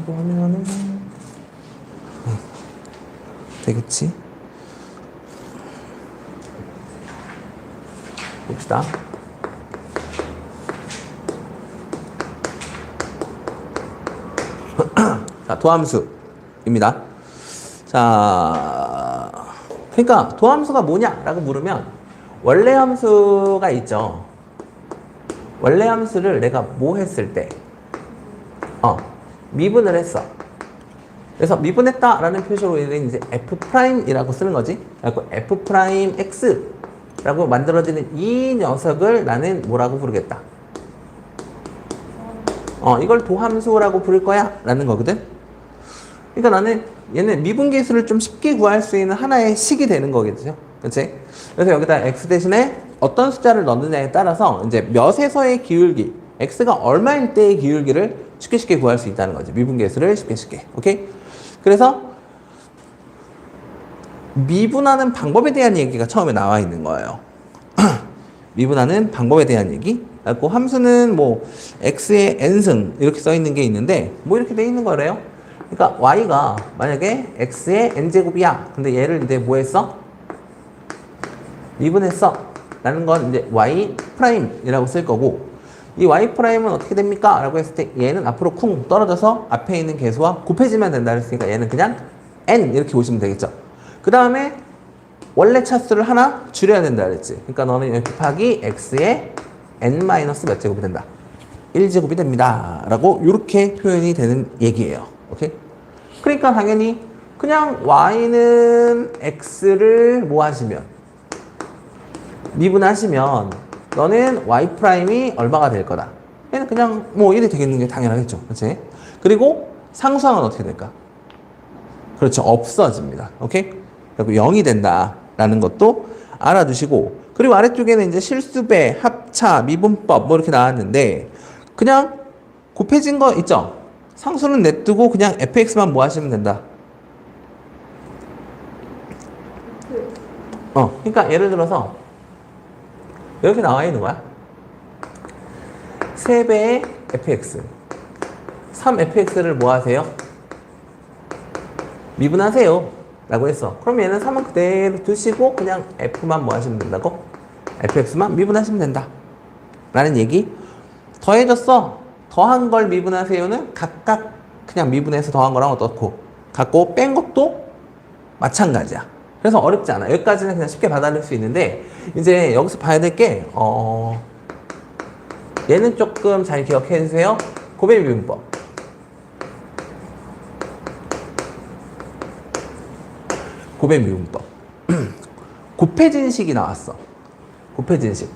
정도 하면은 되겠지? 봅시다. 자, 도함수입니다. 자, 그러니까 도함수가 뭐냐라고 물으면 원래 함수가 있죠. 원래 함수를 내가 뭐 했을 때 미분을 했어. 그래서 미분했다라는 표시로 이제 F'이라고 쓰는 거지. 그래서 F'X라고 만들어지는 이 녀석을 나는 뭐라고 부르겠다. 이걸 도함수라고 부를 거야 라는 거거든. 그러니까 나는 얘는 미분계수를 좀 쉽게 구할 수 있는 하나의 식이 되는 거겠죠. 그치? 그래서 여기다 X 대신에 어떤 숫자를 넣느냐에 따라서 이제 몇에서의 기울기, X가 얼마일 때의 기울기를 쉽게 구할 수 있다는 거지. 미분계수를 쉽게. 오케이? 그래서 미분하는 방법에 대한 얘기가 처음에 나와 있는 거예요. 미분하는 방법에 대한 얘기. 그리고 함수는 뭐 x의 n승 이렇게 써 있는 게 있는데 뭐 이렇게 돼 있는 거래요. 그러니까 y가 만약에 x의 n제곱이야. 근데 얘를 이제 뭐 했어? 미분했어. 라는 건 이제 y 프라임이라고 쓸 거고, 이 y 프라임은 어떻게 됩니까? 라고 했을 때 얘는 앞으로 쿵 떨어져서 앞에 있는 계수와 곱해지면 된다 그랬으니까 얘는 그냥 n 이렇게 보시면 되겠죠. 그 다음에 원래 차수를 하나 줄여야 된다 그랬지. 그러니까 너는 여기 곱하기 x의 n 마이너스 몇 제곱이 된다? 1제곱이 됩니다. 라고 이렇게 표현이 되는 얘기예요. 오케이? 그러니까 당연히 그냥 y는 x를 뭐 하시면 미분하시면 너는 y 프라임이 얼마가 될 거다. 얘는 그냥 뭐 1이 되겠는 게 당연하겠죠. 그렇지? 그리고 상수항은 어떻게 될까? 그렇죠. 없어집니다. 오케이? 그리고 0이 된다라는 것도 알아두시고, 그리고 아래쪽에는 이제 실수배, 합차, 미분법 뭐 이렇게 나왔는데 그냥 곱해진 거 있죠? 상수는 냅두고 그냥 fx만 뭐 하시면 된다. 그러니까 예를 들어서 이렇게 나와 있는 거야. 3배의 fx, 3fx를 뭐 하세요? 미분하세요 라고 했어. 그럼 얘는 3은 그대로 두시고 그냥 f만 뭐 하시면 된다고? fx만 미분하시면 된다 라는 얘기. 더해졌어. 더한 걸 미분하세요는 각각 그냥 미분해서 더한 거랑 어떻고 갖고 뺀 것도 마찬가지야. 그래서 어렵지 않아. 여기까지는 그냥 쉽게 받아낼 수 있는데 이제 여기서 봐야 될 게 얘는 조금 잘 기억해 주세요. 곱의 미분법. 곱의 미분법. 곱해진 식이 나왔어. 곱해진 식.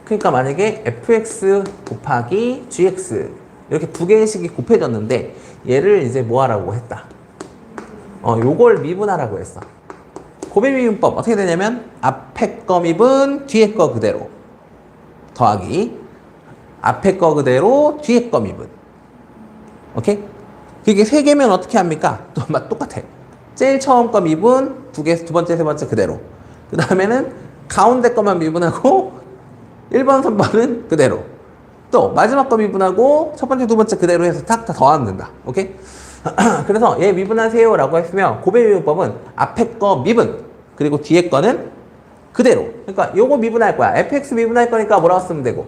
그러니까 만약에 fx 곱하기 gx 이렇게 두 개의 식이 곱해졌는데 얘를 이제 뭐 하라고 했다. 요걸 미분하라고 했어. 곱의 미분법 어떻게 되냐면 앞에 거 미분 뒤에 거 그대로 더하기 앞에 거 그대로 뒤에 거 미분. 오케이? 그게 세 개면 어떻게 합니까? 또 똑같아. 제일 처음 거 미분 두 번째 세 번째 그대로. 그 다음에는 가운데 거만 미분하고 1번 3번은 그대로. 또 마지막 거 미분하고 첫 번째 두 번째 그대로 해서 다 더하면 된다. 오케이? 그래서 얘 미분하세요 라고 했으면 곱의 미분법은 앞에 거 미분 그리고 뒤에 거는 그대로. 그러니까 요거 미분할 거야. fx 미분할 거니까 뭐라고 쓰면 되고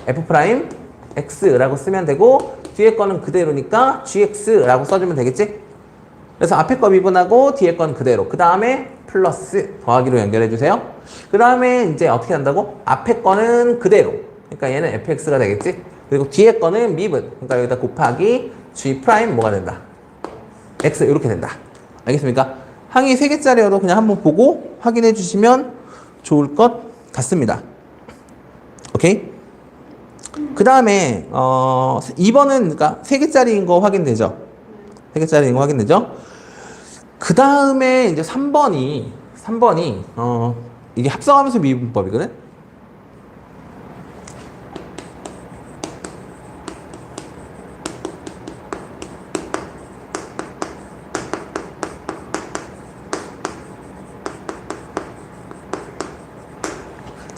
f 프라임 x라고 쓰면 되고 뒤에 거는 그대로니까 gx라고 써주면 되겠지? 그래서 앞에 거 미분하고 뒤에 건 그대로. 그 다음에 플러스 더하기로 연결해 주세요. 그 다음에 이제 어떻게 한다고? 앞에 거는 그대로. 그러니까 얘는 fx가 되겠지? 그리고 뒤에 거는 미분. 그러니까 여기다 곱하기 g 프라임 뭐가 된다? x 이렇게 된다. 알겠습니까? 항이 3개짜리여도 그냥 한번 보고 확인해 주시면 좋을 것 같습니다. 오케이? 그 다음에 2번은 그러니까 3개짜리인 거 확인되죠? 3개짜리인 거 확인되죠? 그 다음에 이제 3번이 이게 합성함수 미분법이거든?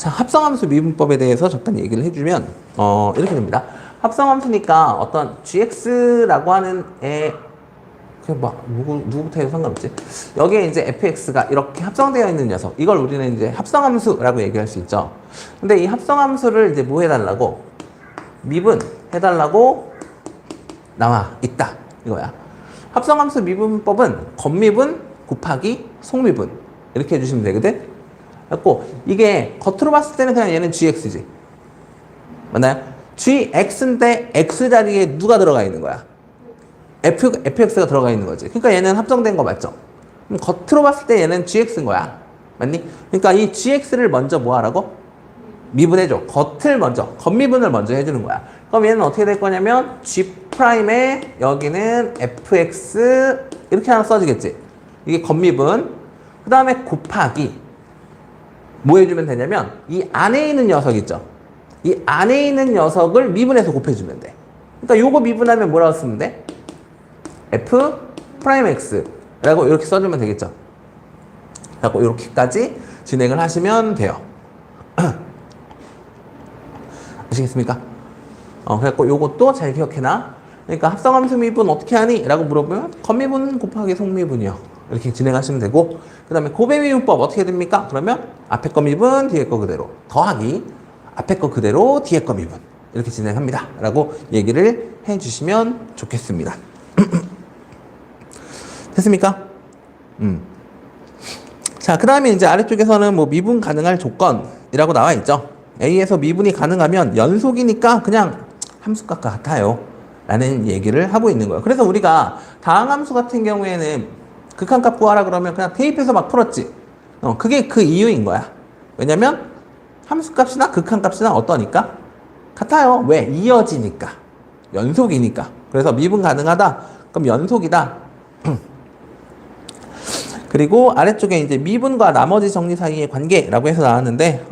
자, 합성함수 미분법에 대해서 잠깐 얘기를 해주면 이렇게 됩니다. 합성함수니까 어떤 gx라고 하는 누구부터 해도 상관없지. 여기에 이제 fx가 이렇게 합성되어 있는 녀석. 이걸 우리는 이제 합성함수라고 얘기할 수 있죠. 근데 이 합성함수를 이제 뭐 해달라고? 미분 해달라고 나와 있다. 이거야. 합성함수 미분법은 겉미분 곱하기 속미분. 이렇게 해주시면 되거든. 그래서 이게 겉으로 봤을 때는 그냥 얘는 gx지. 맞나요? gx인데 x 자리에 누가 들어가 있는 거야? fx가 들어가 있는 거지. 그러니까 얘는 합성된 거 맞죠? 그럼 겉으로 봤을 때 얘는 gx인 거야. 맞니? 그러니까 이 gx를 먼저 뭐 하라고? 미분해줘. 겉미분을 먼저 해주는 거야. 그럼 얘는 어떻게 될 거냐면 g'에 여기는 fx 이렇게 하나 써지겠지. 이게 겉미분. 그 다음에 곱하기 뭐 해주면 되냐면 이 안에 있는 녀석 있죠? 이 안에 있는 녀석을 미분해서 곱해주면 돼. 그러니까 요거 미분하면 뭐라고 쓰면 돼? f'x라고 이렇게 써주면 되겠죠. 그래서 이렇게까지 진행을 하시면 돼요. 아시겠습니까? 그래서 요것도 잘 기억해놔. 그러니까 합성함수 미분 어떻게 하니? 라고 물어보면 겉미분 곱하기 속미분이요. 이렇게 진행하시면 되고, 그 다음에 곱해미분법 어떻게 됩니까? 그러면 앞에 거 미분, 뒤에 거 그대로 더하기 앞에 거 그대로 뒤에 거 미분 이렇게 진행합니다. 라고 얘기를 해주시면 좋겠습니다. 됐습니까? 자, 그 다음에 이제 아래쪽에서는 뭐 미분 가능할 조건이라고 나와 있죠. A에서 미분이 가능하면 연속이니까 그냥 함수값과 같아요. 라는 얘기를 하고 있는 거예요. 그래서 우리가 다항함수 같은 경우에는 극한값 구하라 그러면 그냥 대입해서 막 풀었지. 그게 그 이유인 거야. 왜냐면 함수값이나 극한값이나 어떠니까? 같아요. 왜? 이어지니까. 연속이니까. 그래서 미분 가능하다. 그럼 연속이다. 그리고 아래쪽에 이제 미분과 나머지 정리 사이의 관계라고 해서 나왔는데,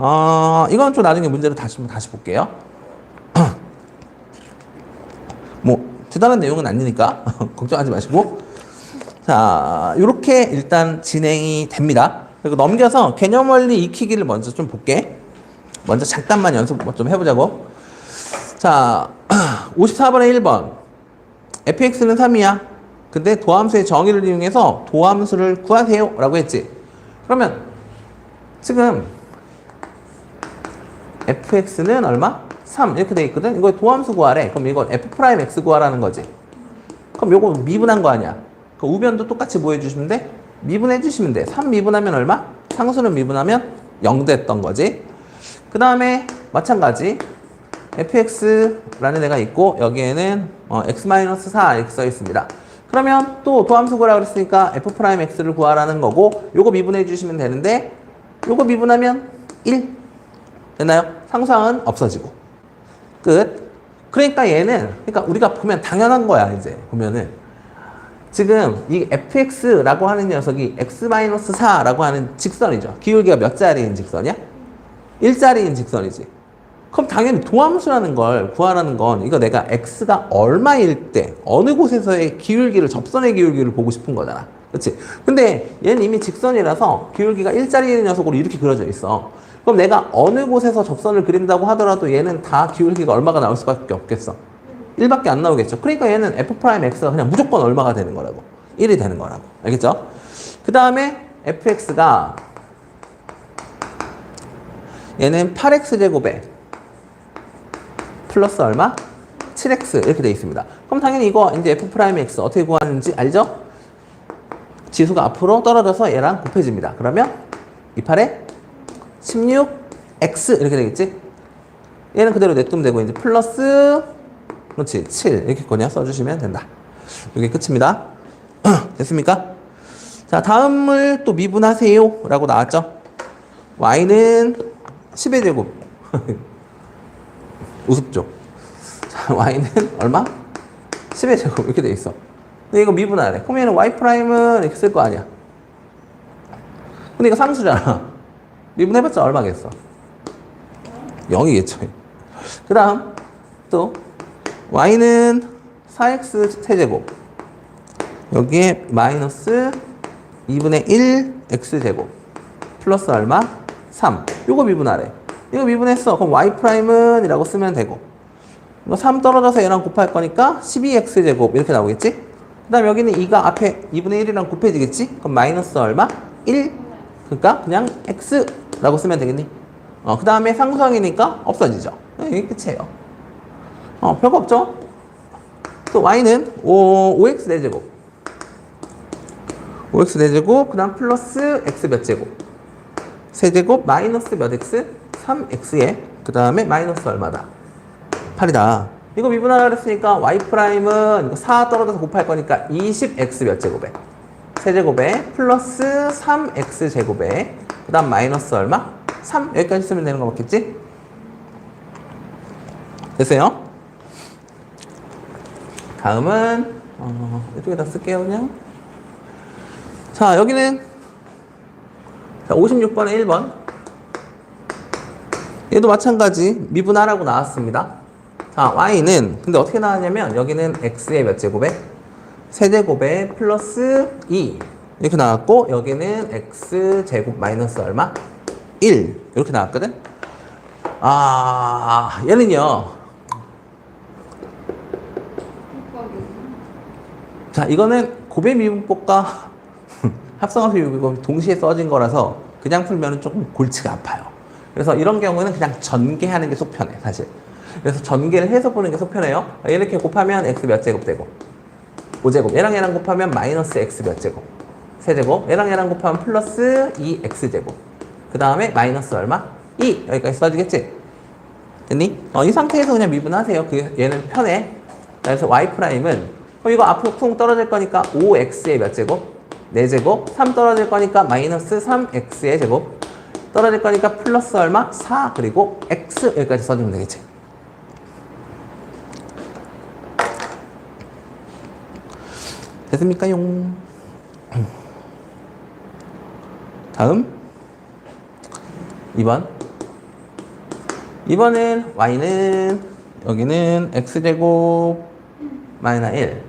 이건 좀 나중에 문제로 다시 볼게요. 뭐, 대단한 내용은 아니니까, 걱정하지 마시고. 자, 요렇게 일단 진행이 됩니다. 그리고 넘겨서 개념 원리 익히기를 먼저 좀 볼게. 먼저 잠깐만 연습 좀 해보자고. 자, 54번에 1번. fx는 3이야. 근데 도함수의 정의를 이용해서 도함수를 구하세요 라고 했지. 그러면 지금 fx는 얼마? 3 이렇게 돼 있거든. 이거 도함수 구하래. 그럼 이건 f'x 구하라는 거지. 그럼 요거 미분한 거 아니야. 그 우변도 똑같이 뭐 해주시면 돼? 미분해 주시면 돼. 3 미분하면 얼마? 상수는 미분하면 0 됐던 거지. 그 다음에 마찬가지 fx라는 애가 있고 여기에는 x-4 이렇게 써 있습니다. 그러면 또 도함수 구하라 그랬으니까 f'x를 구하라는 거고 요거 미분해 주시면 되는데 요거 미분하면 1 됐나요? 상수항은 없어지고 끝. 그러니까 얘는 그러니까 우리가 보면 당연한 거야. 이제 보면은 지금 이 fx라고 하는 녀석이 x-4라고 하는 직선이죠. 기울기가 몇 자리인 직선이야? 1자리인 직선이지. 그럼 당연히 도함수라는 걸 구하라는 건 이거 내가 x가 얼마일 때 어느 곳에서의 기울기를 접선의 기울기를 보고 싶은 거잖아. 그렇지? 근데 얘는 이미 직선이라서 기울기가 1자리인 녀석으로 이렇게 그려져 있어. 그럼 내가 어느 곳에서 접선을 그린다고 하더라도 얘는 다 기울기가 얼마가 나올 수밖에 없겠어. 1밖에 안 나오겠죠. 그러니까 얘는 f'x가 그냥 무조건 얼마가 되는 거라고. 1이 되는 거라고. 알겠죠? 그 다음에 fx가 얘는 8x제곱에 플러스 얼마? 7x 이렇게 돼 있습니다. 그럼 당연히 이거 이제 f'x 어떻게 구하는지 알죠? 지수가 앞으로 떨어져서 얘랑 곱해집니다. 그러면 28에 16x 이렇게 되겠지? 얘는 그대로 냅두면 되고 이제 플러스 그렇지 7 이렇게 그냥 써주시면 된다. 이게 끝입니다. 됐습니까? 자, 다음을 또 미분하세요 라고 나왔죠? y는 10의 제곱 우습죠? 자, y는 얼마? 10의 제곱 이렇게 돼 있어. 근데 이거 미분하래. 그럼 얘는 y' 이렇게 쓸 거 아니야. 근데 이거 상수잖아. 미분해봤자 얼마겠어? 0이겠죠. 그 다음 또 y는 4x 세제곱 여기에 마이너스 2분의 1 x제곱 플러스 얼마? 3. 요거 미분하래. 이거 미분했어. 그럼 y'은 이라고 쓰면 되고 이거 3 떨어져서 얘랑 곱할 거니까 12x제곱 이렇게 나오겠지? 그 다음 여기는 2가 앞에 2분의 1이랑 곱해지겠지? 그럼 마이너스 얼마? 1. 그러니까 그냥 x라고 쓰면 되겠니? 그 다음에 상수항이니까 없어지죠. 이게 끝이에요. 별거 없죠? 또 y는 5x 4제곱 5x 4제곱 그 다음 플러스 x 몇 제곱 세제곱 마이너스 몇 x? 3x에 그 다음에 마이너스 얼마다? 8이다. 이거 미분하라 그랬으니까 y 프라임은 이거 4 떨어져서 곱할 거니까 20x 몇 제곱에 세제곱에 플러스 3x 제곱에 그 다음 마이너스 얼마? 3 여기까지 쓰면 되는 거 맞겠지? 됐어요? 다음은 이쪽에다 쓸게요 그냥. 자 여기는 56번에 1번 얘도 마찬가지 미분하라고 나왔습니다. 자 y는 근데 어떻게 나왔냐면 여기는 x의 몇 제곱에 세제곱에 플러스 2 이렇게 나왔고 여기는 x제곱 마이너스 얼마? 1 이렇게 나왔거든. 얘는요 자 이거는 곱의 미분법과 합성함수 미분법이 동시에 써진 거라서 그냥 풀면 조금 골치가 아파요. 그래서 이런 경우는 그냥 전개하는 게 속 편해 사실. 그래서 전개를 해서 보는 게 속 편해요. 이렇게 곱하면 x 몇 제곱 되고 5제곱 얘랑 곱하면 마이너스 x 몇 제곱 세제곱 얘랑 곱하면 플러스 2x제곱 그 다음에 마이너스 얼마? 2 여기까지 써지겠지? 됐니? 이 상태에서 그냥 미분하세요. 얘는 편해. 그래서 y 프라임은 이거 앞으로 쿵 떨어질 거니까 5x의 몇 제곱? 4제곱 3 떨어질 거니까 마이너스 3x의 제곱 떨어질 거니까 플러스 얼마? 4 그리고 x 여기까지 써주면 되겠지. 됐습니까? 용. 다음 2번 2번은 y는 여기는 x제곱 마이너스 1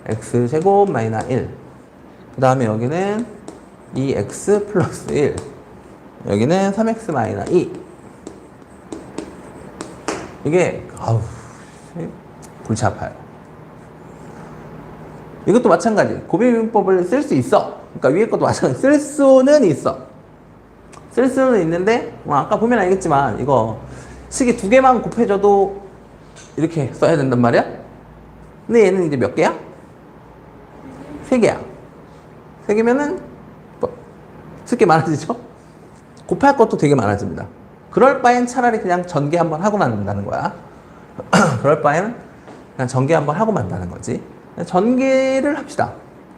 x제곱 마이너스 1 그 다음에 여기는 2x 플러스 1 여기는 3x 마이너스 2 이게 골치 아파요. 이것도 마찬가지 곱의 미분법을 쓸 수 있어. 그러니까 위에 것도 마찬가지 쓸 수는 있어. 쓸 수는 있는데 아까 보면 알겠지만 이거 식이 2개만 곱해줘도 이렇게 써야 된단 말이야. 근데 얘는 이제 몇 개야? 3개야. 3개면은 쓸 게 많아지죠? 곱할 것도 되게 많아집니다. 그럴 바엔 차라리 그냥 전개 한번 하고 만든다는 거야. 그럴 바에는 그냥 전개 한번 하고 만다는 거지. 전개를 합시다.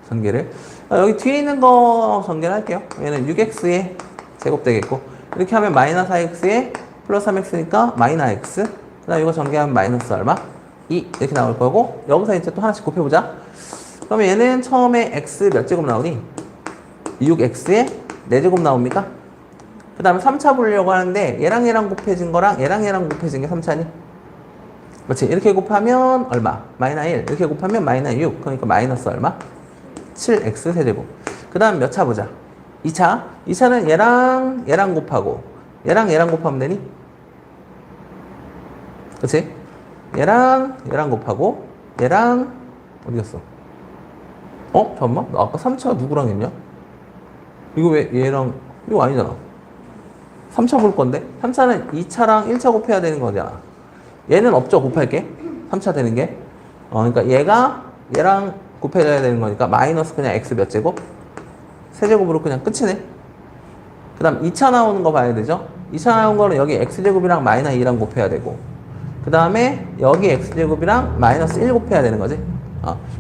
전개를. 여기 뒤에 있는 거 전개를 할게요. 얘는 6x의 제곱 되겠고 이렇게 하면 마이너스 4x에 플러스 3x니까 마이너스 x 그 다음 이거 전개하면 마이너스 얼마? 2 이렇게 나올 거고 여기서 이제 또 하나씩 곱해보자. 그러면 얘는 처음에 x 몇 제곱 나오니? 6x에 4제곱 나옵니까? 그 다음에 3차 보려고 하는데 얘랑 곱해진 거랑 얘랑 곱해진 게 3차니? 그렇지. 이렇게 곱하면 얼마? 마이너스 1 이렇게 곱하면 마이너스 6 그러니까 마이너스 얼마? 7x 세제곱 그 다음 몇 차 보자. 2차 2차는 얘랑 곱하고 얘랑 곱하면 되니? 그렇지? 얘랑 곱하고 얘랑 어디 갔어? 잠깐만 나 아까 3차 누구랑 했냐? 이거 왜 얘랑 이거 아니잖아. 3차 볼 건데 3차는 2차랑 1차 곱해야 되는 거잖아. 얘는 없죠. 곱할게 3차 되는 게 그러니까 얘랑 곱해줘야 되는 거니까 마이너스 그냥 x 몇 제곱? 세제곱으로 그냥 끝이네. 그 다음 2차 나오는 거 봐야 되죠. 2차 나온 거는 여기 x제곱이랑 마이너스 2랑 곱해야 되고 그 다음에 여기 x제곱이랑 마이너스 1 곱해야 되는 거지.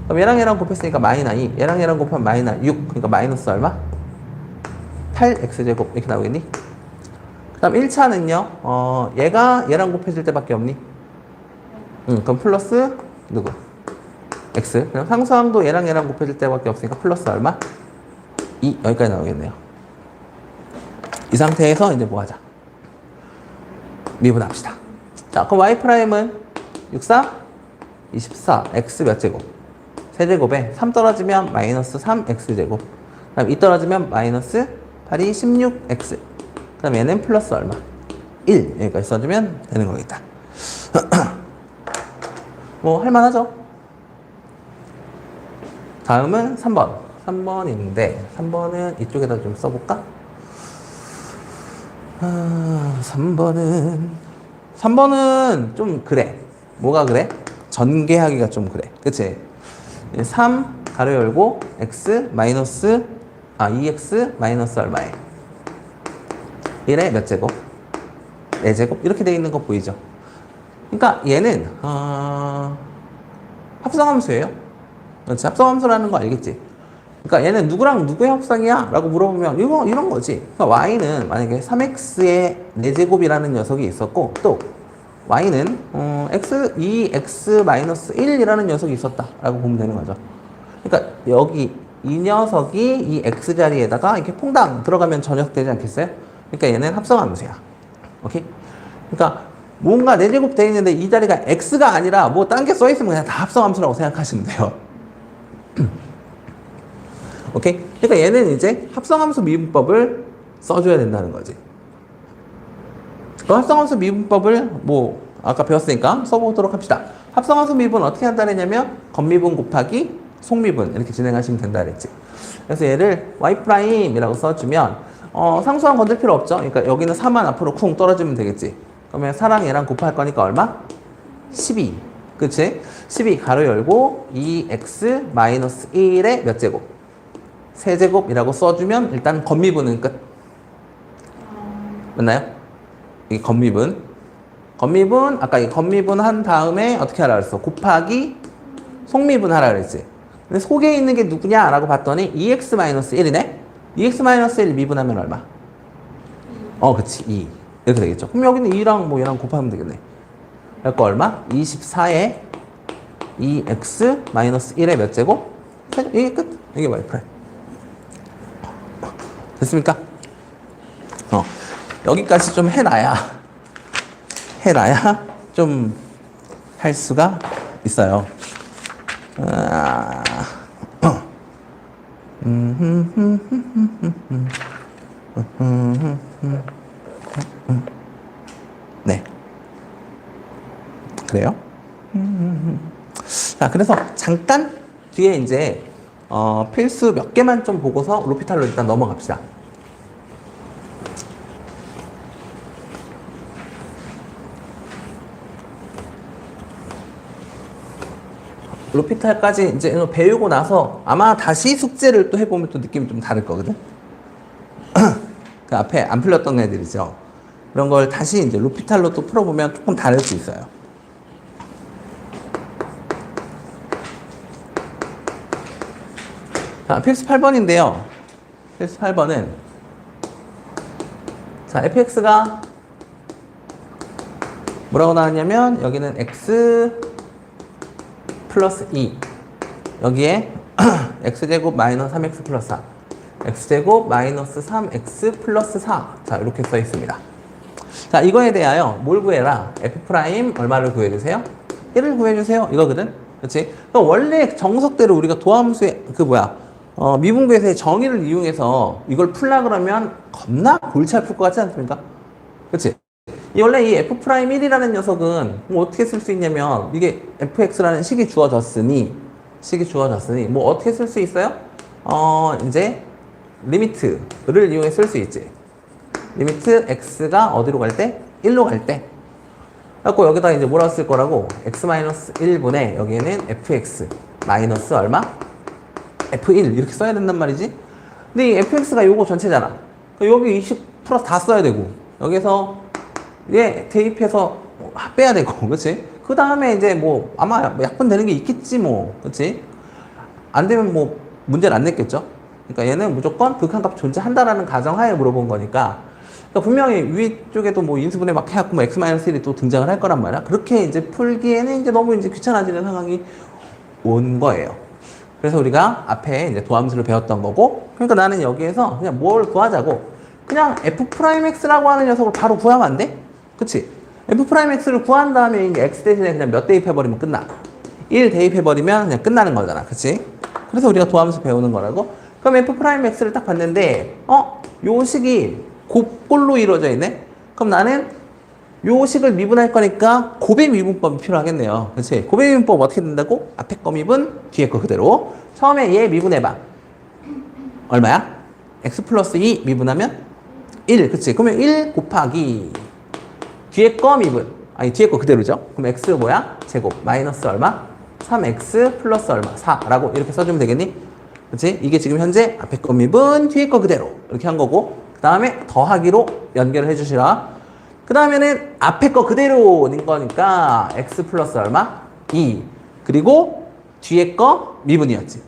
그럼 얘랑 곱했으니까 마이너스 2 얘랑 곱하면 마이너스 6 그러니까 마이너스 얼마? 8x제곱 이렇게 나오겠니? 그 다음 1차는요 얘랑 곱해질 때밖에 없니? 그럼 플러스 누구? x 그럼 상수항도 얘랑 곱해질 때밖에 없으니까 플러스 얼마? 2 여기까지 나오겠네요. 이 상태에서 이제 뭐 하자? 미분합시다. 자, 그럼 y 프라임은 64, 24, x 몇 제곱? 세제곱에 3 떨어지면 마이너스 3x 제곱. 그 다음 2 떨어지면 마이너스 8이 16x. 그 다음 얘는 플러스 얼마? 1 여기까지 써주면 되는 거겠다. 뭐 할만하죠. 다음은 3번. 3번인데 3번은 이쪽에다 좀 써볼까? 3번은 좀 그래. 뭐가 그래? 전개하기가 좀 그래. 그치? 3 가로 열고 x 마이너스 2x 마이너스 얼마에 1에 몇 제곱? 4제곱? 이렇게 돼 있는 거 보이죠? 그러니까 얘는 합성함수예요. 그렇지? 합성함수라는 거 알겠지? 그러니까 얘는 누구랑 누구의 합성이야? 라고 물어보면 이런 거지. 그러니까 y는 만약에 3x의 4제곱이라는 녀석이 있었고 또 y는 2x-1이라는 녀석이 있었다 라고 보면 되는 거죠. 그러니까 여기 이 녀석이 이 x 자리에다가 이렇게 퐁당 들어가면 전역되지 않겠어요? 그러니까 얘는 합성함수야. 오케이? 그러니까 뭔가 4제곱 돼 있는데 이 자리가 x가 아니라 뭐 딴 게 써 있으면 그냥 다 합성함수라고 생각하시면 돼요. 오케이? 그러니까 얘는 이제 합성함수 미분법을 써줘야 된다는 거지. 그 합성함수 미분법을 뭐 아까 배웠으니까 써보도록 합시다. 합성함수 미분 어떻게 한다 그랬냐면 겉미분 곱하기 속미분 이렇게 진행하시면 된다 그랬지. 그래서 얘를 y'이라고 써주면 상수항 건들 필요 없죠. 그러니까 여기는 4만 앞으로 쿵 떨어지면 되겠지. 그러면 4랑 얘랑 곱할 거니까 얼마? 12. 그치? 12 가로 열고 2x 마이너스 1의 몇 제곱? 세제곱이라고 써주면 일단 겉미분은 끝. 맞나요? 이게 겉미분. 아까 이 겉미분 한 다음에 어떻게 하라 그랬어? 곱하기 속미분 하라 그랬지. 근데 속에 있는 게 누구냐? 라고 봤더니 2x-1이네? 2x-1 미분하면 얼마? 그치. 2. 이렇게 되겠죠. 그럼 여기는 2랑 뭐 얘랑 곱하면 되겠네. 그러니까 얼마? 24에 2x-1의 몇 제곱? 이게 끝. 이게 y'. 됐습니까? 여기까지 좀 해놔야 좀 할 수가 있어요. 네. 그래요? 자, 그래서 잠깐 뒤에 이제 필수 몇 개만 좀 보고서 로피탈로 일단 넘어갑시다. 로피탈까지 이제 배우고 나서 아마 다시 숙제를 또 해보면 또 느낌이 좀 다를 거거든. 그 앞에 안 풀렸던 애들이죠. 그런 걸 다시 이제 로피탈로 또 풀어보면 조금 다를 수 있어요. 자, 필수 8번인데요. 필수 8번은 자, fx가 뭐라고 나왔냐면 여기는 x 플러스 2 여기에 x제곱 마이너스 3x 플러스 4 x제곱 마이너스 3x 플러스 4 자 이렇게 써 있습니다. 자 이거에 대하여 뭘 구해라? f' 얼마를 구해주세요? 1을 구해주세요 이거거든. 그렇지? 그럼 원래 정석대로 우리가 도함수의 미분계에서의 정의를 이용해서 이걸 풀라 그러면 겁나 골치 아플 것 같지 않습니까? 그렇지? 원래 이 f'1이라는 녀석은 뭐 어떻게 쓸 수 있냐면 이게 fx라는 식이 주어졌으니 뭐 어떻게 쓸 수 있어요? 이제 리미트를 이용해 쓸 수 있지. 리미트 x가 어디로 갈 때? 1로 갈 때. 그래갖고 여기다 이제 뭐라고 쓸 거라고? x-1분의 여기에는 fx 마이너스 얼마? f1 이렇게 써야 된단 말이지. 근데 이 fx가 요거 전체잖아. 여기 20 플러스 다 써야 되고 여기서 얘 대입해서 빼야 되고, 그렇지? 그 다음에 이제 뭐 아마 약분 되는 게 있겠지 뭐, 그렇지? 안 되면 뭐 문제를 안 냈겠죠? 그러니까 얘는 무조건 극한값 존재한다라는 가정하에 물어본 거니까. 그러니까 분명히 위쪽에도 뭐 인수분해 막 해갖고 뭐 x-1이 또 등장을 할 거란 말이야. 그렇게 이제 풀기에는 이제 너무 이제 귀찮아지는 상황이 온 거예요. 그래서 우리가 앞에 이제 도함수를 배웠던 거고, 그러니까 나는 여기에서 그냥 뭘 구하자고, 그냥 f'x라고 하는 녀석을 바로 구하면 안 돼? 그치? f'x를 구한 다음에 이제 x 대신에 그냥 몇 대입해버리면 끝나. 1 대입해버리면 그냥 끝나는 거잖아. 그치? 그래서 우리가 도함수 배우는 거라고. 그럼 f'x를 딱 봤는데, 요 식이 곱꼴로 이루어져 있네? 그럼 나는 요 식을 미분할 거니까 곱의 미분법이 필요하겠네요. 그렇지? 곱의 미분법 어떻게 된다고? 앞에 거 미분, 뒤에 거 그대로. 처음에 얘 미분해봐. 얼마야? x 플러스 2 미분하면 1. 그치? 그러면 1 곱하기 뒤에 거 미분. 아니, 뒤에 거 그대로죠? 그럼 x 뭐야? 제곱. 마이너스 얼마? 3x 플러스 얼마? 4라고 이렇게 써주면 되겠니? 그치? 이게 지금 현재 앞에 거 미분, 뒤에 거 그대로. 이렇게 한 거고. 그 다음에 더하기로 연결을 해주시라. 그 다음에는 앞에 거 그대로 낸 거니까 x 플러스 얼마? 2. 그리고 뒤에 거 미분이었지.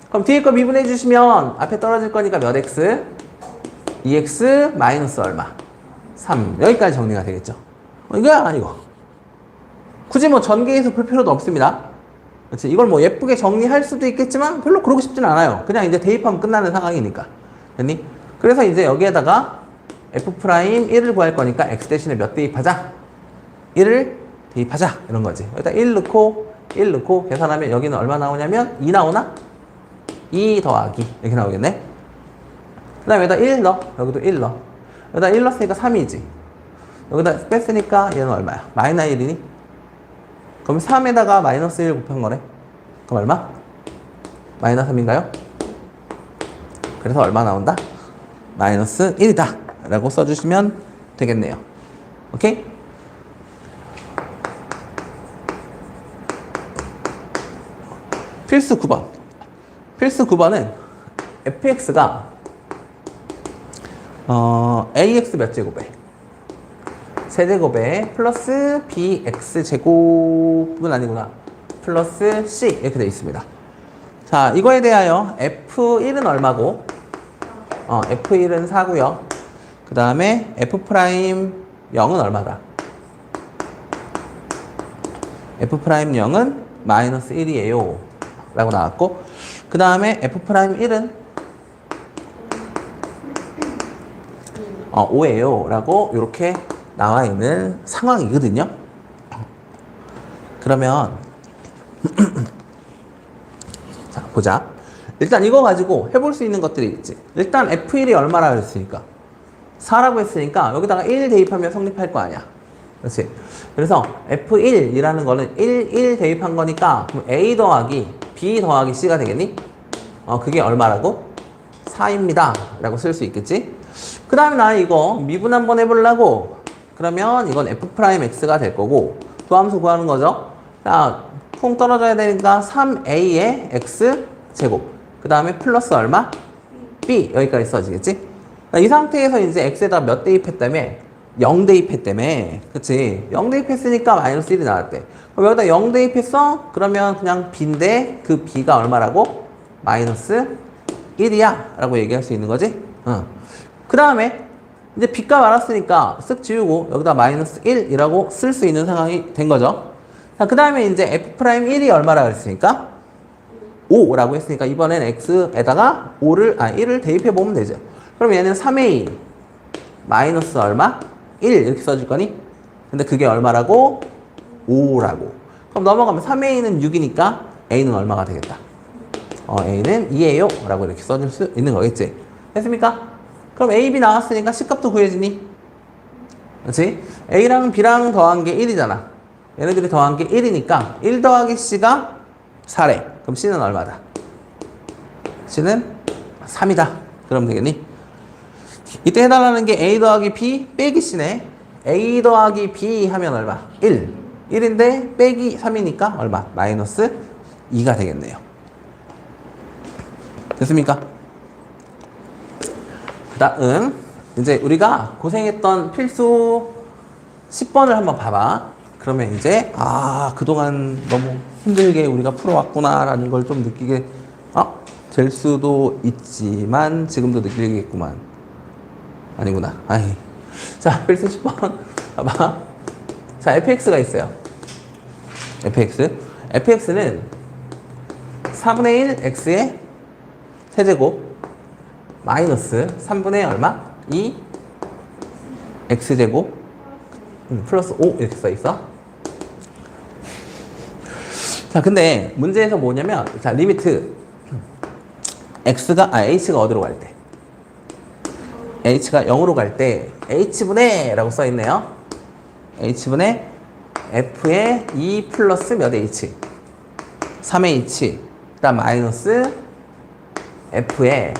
그럼 뒤에 거 미분해 주시면 앞에 떨어질 거니까 몇 x? 2x 마이너스 얼마? 3. 여기까지 정리가 되겠죠. 이거야 아니고. 굳이 뭐 전개해서 풀 필요도 없습니다. 그렇지? 이걸 뭐 예쁘게 정리할 수도 있겠지만 별로 그러고 싶진 않아요. 그냥 이제 대입하면 끝나는 상황이니까. 됐니? 그래서 이제 여기에다가 f'1을 구할 거니까 x 대신에 몇 대입하자? 1을 대입하자. 이런 거지. 여기다 1 넣고 1 넣고 계산하면 여기는 얼마 나오냐면 2 나오나? 2 더하기 이렇게 나오겠네. 그 다음에 여기다 1 넣어. 여기도 1 넣어. 여기다 1 넣었으니까 3이지. 여기다 뺐으니까 얘는 얼마야? 마이너스 1이니? 그럼 3에다가 마이너스 1 곱한 거네. 그럼 얼마? 마이너스 3인가요? 그래서 얼마 나온다? 마이너스 1이다 라고 써주시면 되겠네요. 오케이? 필수 9번. 필수 9번은 fx가 ax 몇 제곱에 세제곱에 플러스 bx 제곱은 아니구나. 플러스 c 이렇게 되어 있습니다. 자, 이거에 대하여 f1은 얼마고? f1은 4고요. 그 다음에 f'0은 얼마다? f'0은 마이너스 1이에요 라고 나왔고, 그 다음에 f'1은 5예요 라고 이렇게 나와 있는 상황이거든요. 그러면 자, 보자. 일단 이거 가지고 해볼 수 있는 것들이 있지. 일단 f1이 얼마라고 했으니까 4라고 했으니까 여기다가 1 대입하면 성립할 거 아니야. 그렇지? 그래서 f1이라는 거는 1 대입한 거니까 그럼 a 더하기 b 더하기 c가 되겠니? 그게 얼마라고? 4입니다 라고 쓸 수 있겠지? 그 다음에 나 이거 미분 한번 해보려고. 그러면 이건 f'x가 될 거고 또 함수 구하는 거죠. 자, 풍 떨어져야 되니까 3a의 x 제곱 그 다음에 플러스 얼마? b 여기까지 써지겠지? 이 상태에서 이제 x에다 몇 대입했다며? 0 대입했다며. 그치? 0 대입했으니까 마이너스 1이 나왔대. 그럼 여기다 0 대입했어? 그러면 그냥 b인데 그 b가 얼마라고? 마이너스 1이야 라고 얘기할 수 있는 거지? 그 다음에 이제 b값 알았으니까 쓱 지우고 여기다 마이너스 1이라고 쓸 수 있는 상황이 된 거죠. 자, 그 다음에 이제 f'1이 얼마라고 했으니까 5라고 했으니까 이번엔 x에다가 1을 대입해 보면 되죠. 그럼 얘는 3a 마이너스 얼마? 1 이렇게 써줄 거니? 근데 그게 얼마라고? 5라고. 그럼 넘어가면 3a는 6이니까 a는 얼마가 되겠다? a는 2예요 라고 이렇게 써줄 수 있는 거겠지. 됐습니까? 그럼 a, b 나왔으니까 c값도 구해지니? 그렇지? a랑 b랑 더한 게 1이잖아. 얘네들이 더한 게 1이니까 1 더하기 c가 4래. 그럼 c는 얼마다? c는 3이다. 그럼 되겠니? 이때 해달라는 게 a 더하기 b 빼기 c네. a 더하기 b 하면 얼마? 1. 1인데 빼기 3이니까 얼마? 마이너스 2가 되겠네요. 됐습니까? 그 다음 이제 우리가 고생했던 필수 10번을 한번 봐봐. 그러면 이제 그동안 너무 힘들게 우리가 풀어왔구나 라는 걸 좀 느끼게 될 수도 있지만 지금도 느끼겠구만. 아니구나. 자, 필수 10번 봐봐. 자, fx가 있어요. fx는 4분의 1 x의 세제곱 마이너스 3분의 얼마? 2 x제곱 플러스 5 이렇게 써있어. 자, 근데 문제에서 뭐냐면 자, 리미트 h가 어디로 갈 때? h가 0으로 갈 때 h분의 라고 써있네요. h분의 f의 2 플러스 몇 h? 3h. 그 다음 마이너스 f의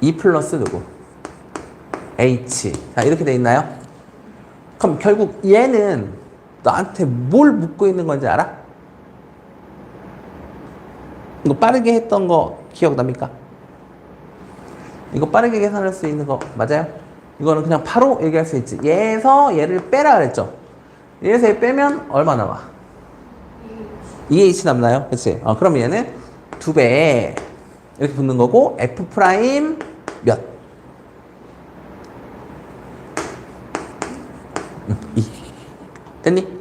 2 플러스 누구? h. 자, 이렇게 돼 있나요? 그럼 결국 얘는 너한테 뭘 묻고 있는 건지 알아? 이거 빠르게 했던 거 기억납니까? 이거 빠르게 계산할 수 있는 거 맞아요? 이거는 그냥 바로 얘기할 수 있지. 얘에서 얘를 빼라 그랬죠? 얘에서 얘 빼면 얼마 남아? 2h 남나요? 그치? 그럼 얘는 2배 이렇게 붙는 거고 f 프라임 몇? 2. 됐니?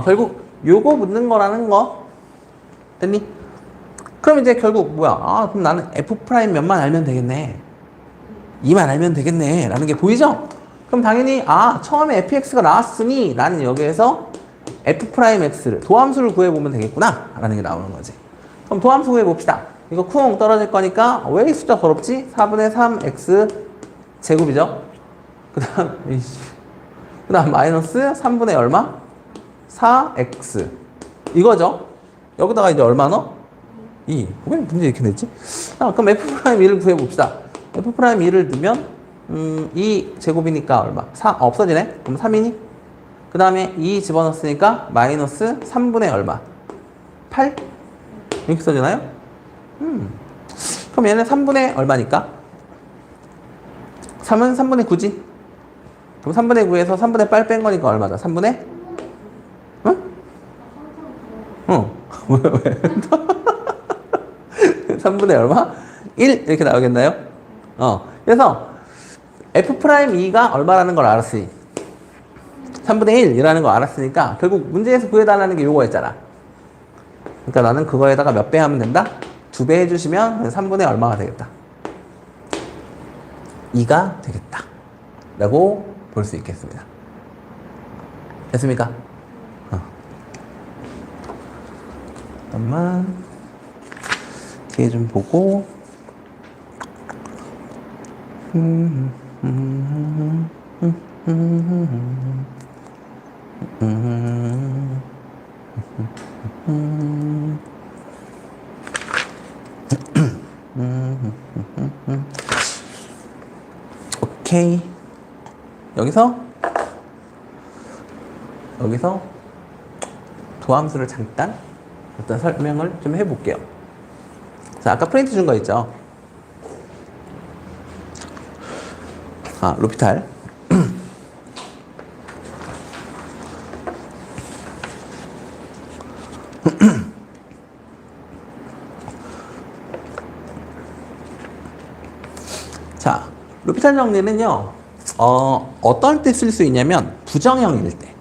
결국 요거 묻는 거라는 거 됐니? 그럼 이제 결국 뭐야? 그럼 나는 f 프라임 몇만 알면 되겠네. 2만 알면 되겠네 라는 게 보이죠? 그럼 당연히 처음에 fx가 나왔으니 나는 여기에서 f 프라임 x를 도함수를 구해보면 되겠구나 라는 게 나오는 거지. 그럼 도함수 구해봅시다. 이거 쿵 떨어질 거니까 왜 이 숫자 더럽지? 4분의 3x 제곱이죠. 그 다음 마이너스 3분의 얼마? 4x 이거죠. 여기다가 이제 얼마 넣어? 2. 왜 문제 이렇게 냈지? 그럼 f 프라임 2를 구해봅시다. f 프라임 2를 넣으면 2 제곱이니까 얼마? 4 없어지네? 그럼 3이니? 그 다음에 2 집어넣었으니까 마이너스 3분의 얼마? 8? 이렇게 써지나요? 그럼 얘는 3분의 얼마니까? 3은 3분의 9지? 그럼 3분의 9에서 3분의 8 뺀 거니까 얼마다? 3분의? 응? 왜? 3분의 얼마? 1 이렇게 나오겠나요? 그래서 f'2가 얼마라는 걸 알았으니 3분의 1이라는 걸 알았으니까 결국 문제에서 구해달라는 게 요거였잖아. 그러니까 나는 그거에다가 몇 배 하면 된다? 2배 해주시면 3분의 얼마가 되겠다? 2가 되겠다 라고 볼 수 있겠습니다. 됐습니까? 잠깐만 뒤에 좀 보고 오케이. 여기서 도함수를 잠깐 어떤 설명을 좀 해볼게요. 자, 아까 프린트 준 거 있죠? 로피탈. 자, 로피탈 정리는요, 어떤 때 쓸 수 있냐면, 부정형일 때.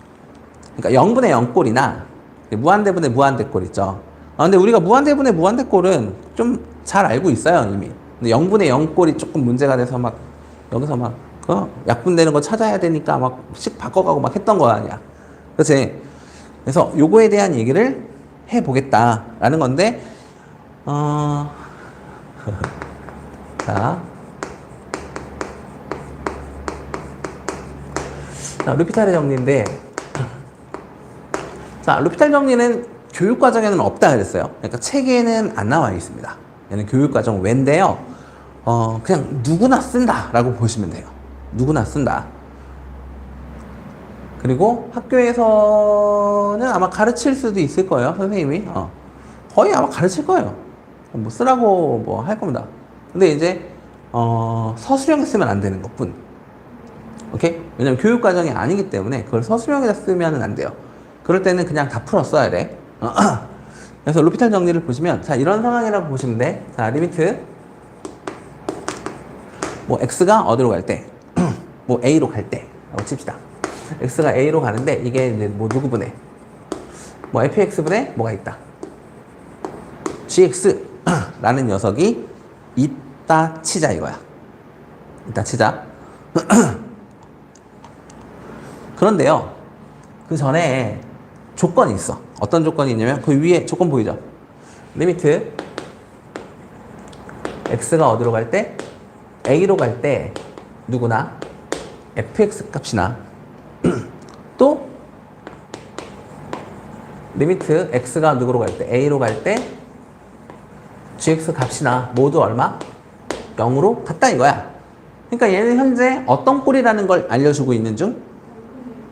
그러니까 0분의 0꼴이나, 무한대분의 무한대꼴 있죠. 근데 우리가 무한대분의 무한대꼴은 좀 잘 알고 있어요, 이미. 근데 0분의 0꼴이 조금 문제가 돼서 막, 여기서 막, 약분되는 거 찾아야 되니까 막, 식 바꿔가고 막 했던 거 아니야. 그치? 그래서 요거에 대한 얘기를 해보겠다라는 건데, 자, 루피탈의 정리인데, 자, 루피탈 정리는 교육과정에는 없다 그랬어요. 그러니까 책에는 안 나와 있습니다. 얘는 교육과정 외인데요. 그냥 누구나 쓴다라고 보시면 돼요. 누구나 쓴다. 그리고 학교에서는 아마 가르칠 수도 있을 거예요, 선생님이. 거의 아마 가르칠 거예요. 뭐 쓰라고 뭐 할 겁니다. 근데 이제 서술형에 쓰면 안 되는 것뿐. 오케이? 왜냐면 교육과정이 아니기 때문에 그걸 서술형에다 쓰면 안 돼요. 그럴 때는 그냥 다 풀어 써야 돼. 그래서 로피탈 정리를 보시면, 자, 이런 상황이라고 보시면 돼. 자, 리미트. 뭐, x가 어디로 갈 때? 뭐, a로 갈 때. 라고 칩시다. x가 a로 가는데, 이게 이제 뭐, 누구분의? 뭐, fx분의 뭐가 있다? gx. 라는 녀석이 있다 치자 이거야. 있다 치자. 그런데요, 그 전에 조건이 있어. 어떤 조건이 있냐면 그 위에 조건 보이죠? 리미트 x가 어디로 갈 때? a로 갈 때 누구나 fx 값이나 또 리미트 x가 누구로 갈 때? a로 갈 때 gx 값이나 모두 얼마? 0으로 같다 이거야. 그러니까 얘는 현재 어떤 꼴이라는 걸 알려주고 있는 중?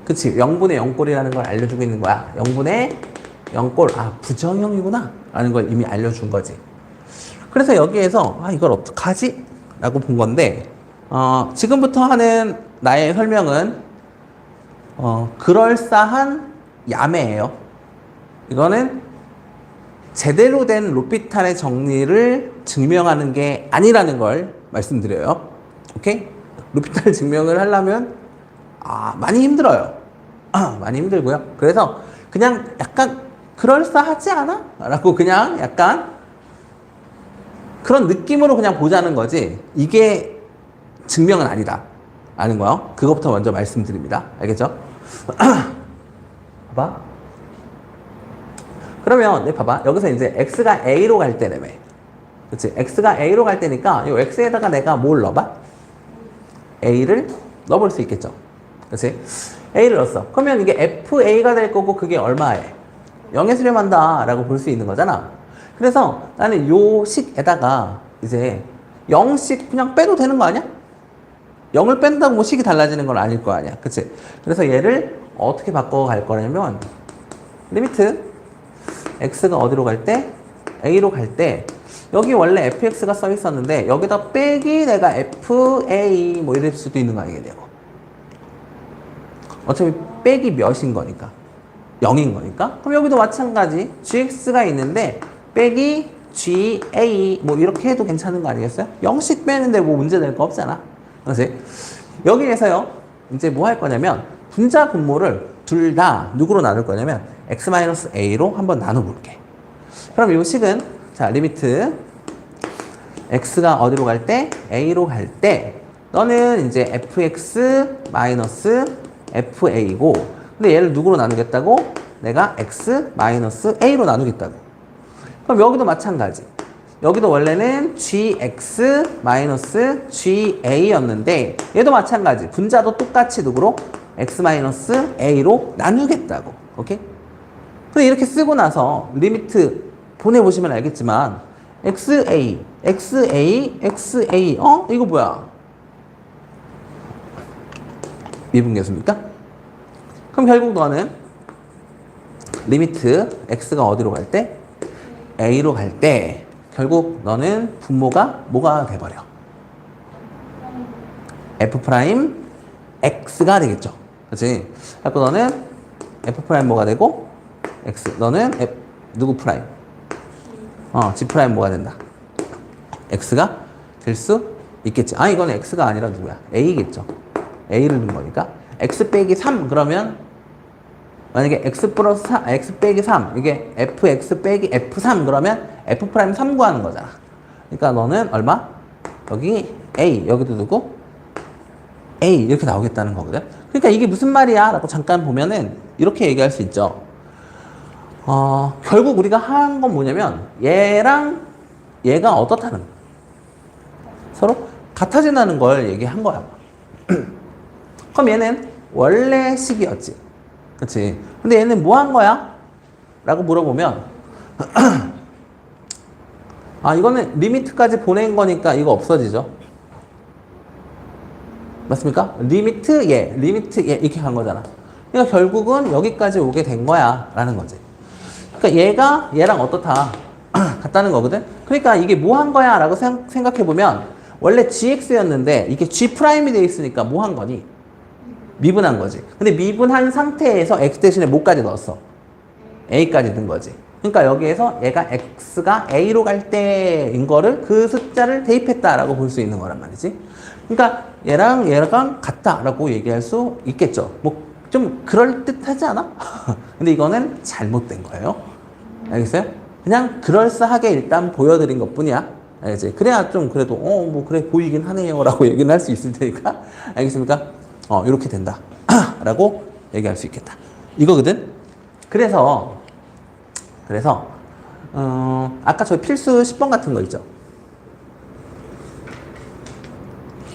그치, 0분의 0꼴이라는 걸 알려주고 있는 거야. 0분의 0꼴, 아 부정형이구나 라는 걸 이미 알려준 거지. 그래서 여기에서 이걸 어떡하지? 라고 본 건데 지금부터 하는 나의 설명은 그럴싸한 야매예요. 이거는 제대로 된 로피탈의 정리를 증명하는 게 아니라는 걸 말씀드려요. 오케이? 로피탈 증명을 하려면 많이 힘들어요. 많이 힘들고요. 그래서 그냥 약간 그럴싸하지 않아? 라고 그냥 약간 그런 느낌으로 그냥 보자는 거지 이게 증명은 아니다 라는 거요. 그것부터 먼저 말씀드립니다. 알겠죠? 봐봐. 그러면 봐봐. 여기서 이제 x가 a로 갈 때라며. 그치? x가 a로 갈 때니까 이 x에다가 내가 뭘 넣어봐? a를 넣어볼 수 있겠죠. 그치? a를 넣었어. 그러면 이게 fa가 될 거고 그게 얼마에? 0에 수렴한다 라고 볼 수 있는 거잖아. 그래서 나는 요 식에다가 이제 0씩 그냥 빼도 되는 거 아니야? 0을 뺀다고 뭐 식이 달라지는 건 아닐 거 아니야. 그치? 그래서 얘를 어떻게 바꿔 갈 거냐면 리미트 x가 어디로 갈 때? a로 갈 때 여기 원래 fx가 써 있었는데 여기다 빼기 내가 fa 뭐 이럴 수도 있는 거 아니겠냐고. 어차피 빼기 몇인 거니까 0인 거니까. 그럼 여기도 마찬가지 gx가 있는데 빼기 ga 뭐 이렇게 해도 괜찮은 거 아니겠어요? 0씩 빼는데 뭐 문제 될 거 없잖아. 그렇지? 여기에서요 이제 뭐 할 거냐면 분자 분모를 둘 다 누구로 나눌 거냐면 x-a로 한번 나눠볼게. 그럼 이 식은 자 리미트 x가 어디로 갈 때? a로 갈 때 너는 이제 fx-fa고 근데 얘를 누구로 나누겠다고? 내가 x-a로 나누겠다고. 그럼 여기도 마찬가지. 여기도 원래는 gx-ga였는데 얘도 마찬가지. 분자도 똑같이 누구로? x-a로 나누겠다고. 오케이? 근데 이렇게 쓰고 나서 리미트 보내보시면 알겠지만 xa, xa, xa 이거 뭐야? 미분계수입니까? 그럼 결국 너는 리미트 x가 어디로 갈 때? a로 갈 때 결국 너는 분모가 뭐가 돼버려? f'x가 되겠죠. 그렇지? 그래서 너는 f' 뭐가 되고 x 너는 누구 프라임? g 프라임 뭐가 된다? x가 될 수 있겠지. 이건 x가 아니라 누구야? a겠죠. a를 넣은 거니까 x 빼기 3 그러면 만약에 x 플러스 3, x 빼기 3 이게 fx 빼기 f3 그러면 f 프라임 3 구하는 거잖아. 그러니까 너는 얼마? 여기 a 여기도 두고 a 이렇게 나오겠다는 거거든. 그러니까 이게 무슨 말이야? 라고 잠깐 보면은 이렇게 얘기할 수 있죠. 결국 우리가 한 건 뭐냐면 얘랑 얘가 어떻다는 거야. 서로 같아진다는 걸 얘기한 거야. 그럼 얘는 원래 식이었지. 그치? 근데 얘는 뭐 한 거야? 라고 물어보면 이거는 리미트까지 보낸 거니까 이거 없어지죠. 맞습니까? 리미트 얘 이렇게 간 거잖아. 그러니까 결국은 여기까지 오게 된 거야 라는 거지. 그러니까 얘가 얘랑 어떻다 같다는 거거든. 그러니까 이게 뭐 한 거야 라고 생각해 보면 원래 gx였는데 이게 g 프라임이 되어 있으니까 뭐 한 거니? 미분한 거지. 근데 미분한 상태에서 x 대신에 뭐까지 넣었어? a까지 넣은 거지. 그러니까 여기에서 얘가 x가 a로 갈 때인 거를 그 숫자를 대입했다라고 볼 수 있는 거란 말이지. 그러니까 얘랑 같다라고 얘기할 수 있겠죠. 뭐 좀 그럴듯하지 않아? 근데 이거는 잘못된 거예요. 알겠어요? 그냥 그럴싸하게 일단 보여드린 것 뿐이야. 알겠지? 그래야 좀 그래도 뭐 그래 보이긴 하네요 라고 얘기는 할 수 있을 테니까. 알겠습니까? 이렇게 된다 라고 얘기할 수 있겠다 이거거든. 그래서 아까 저희 필수 10번 같은 거 있죠.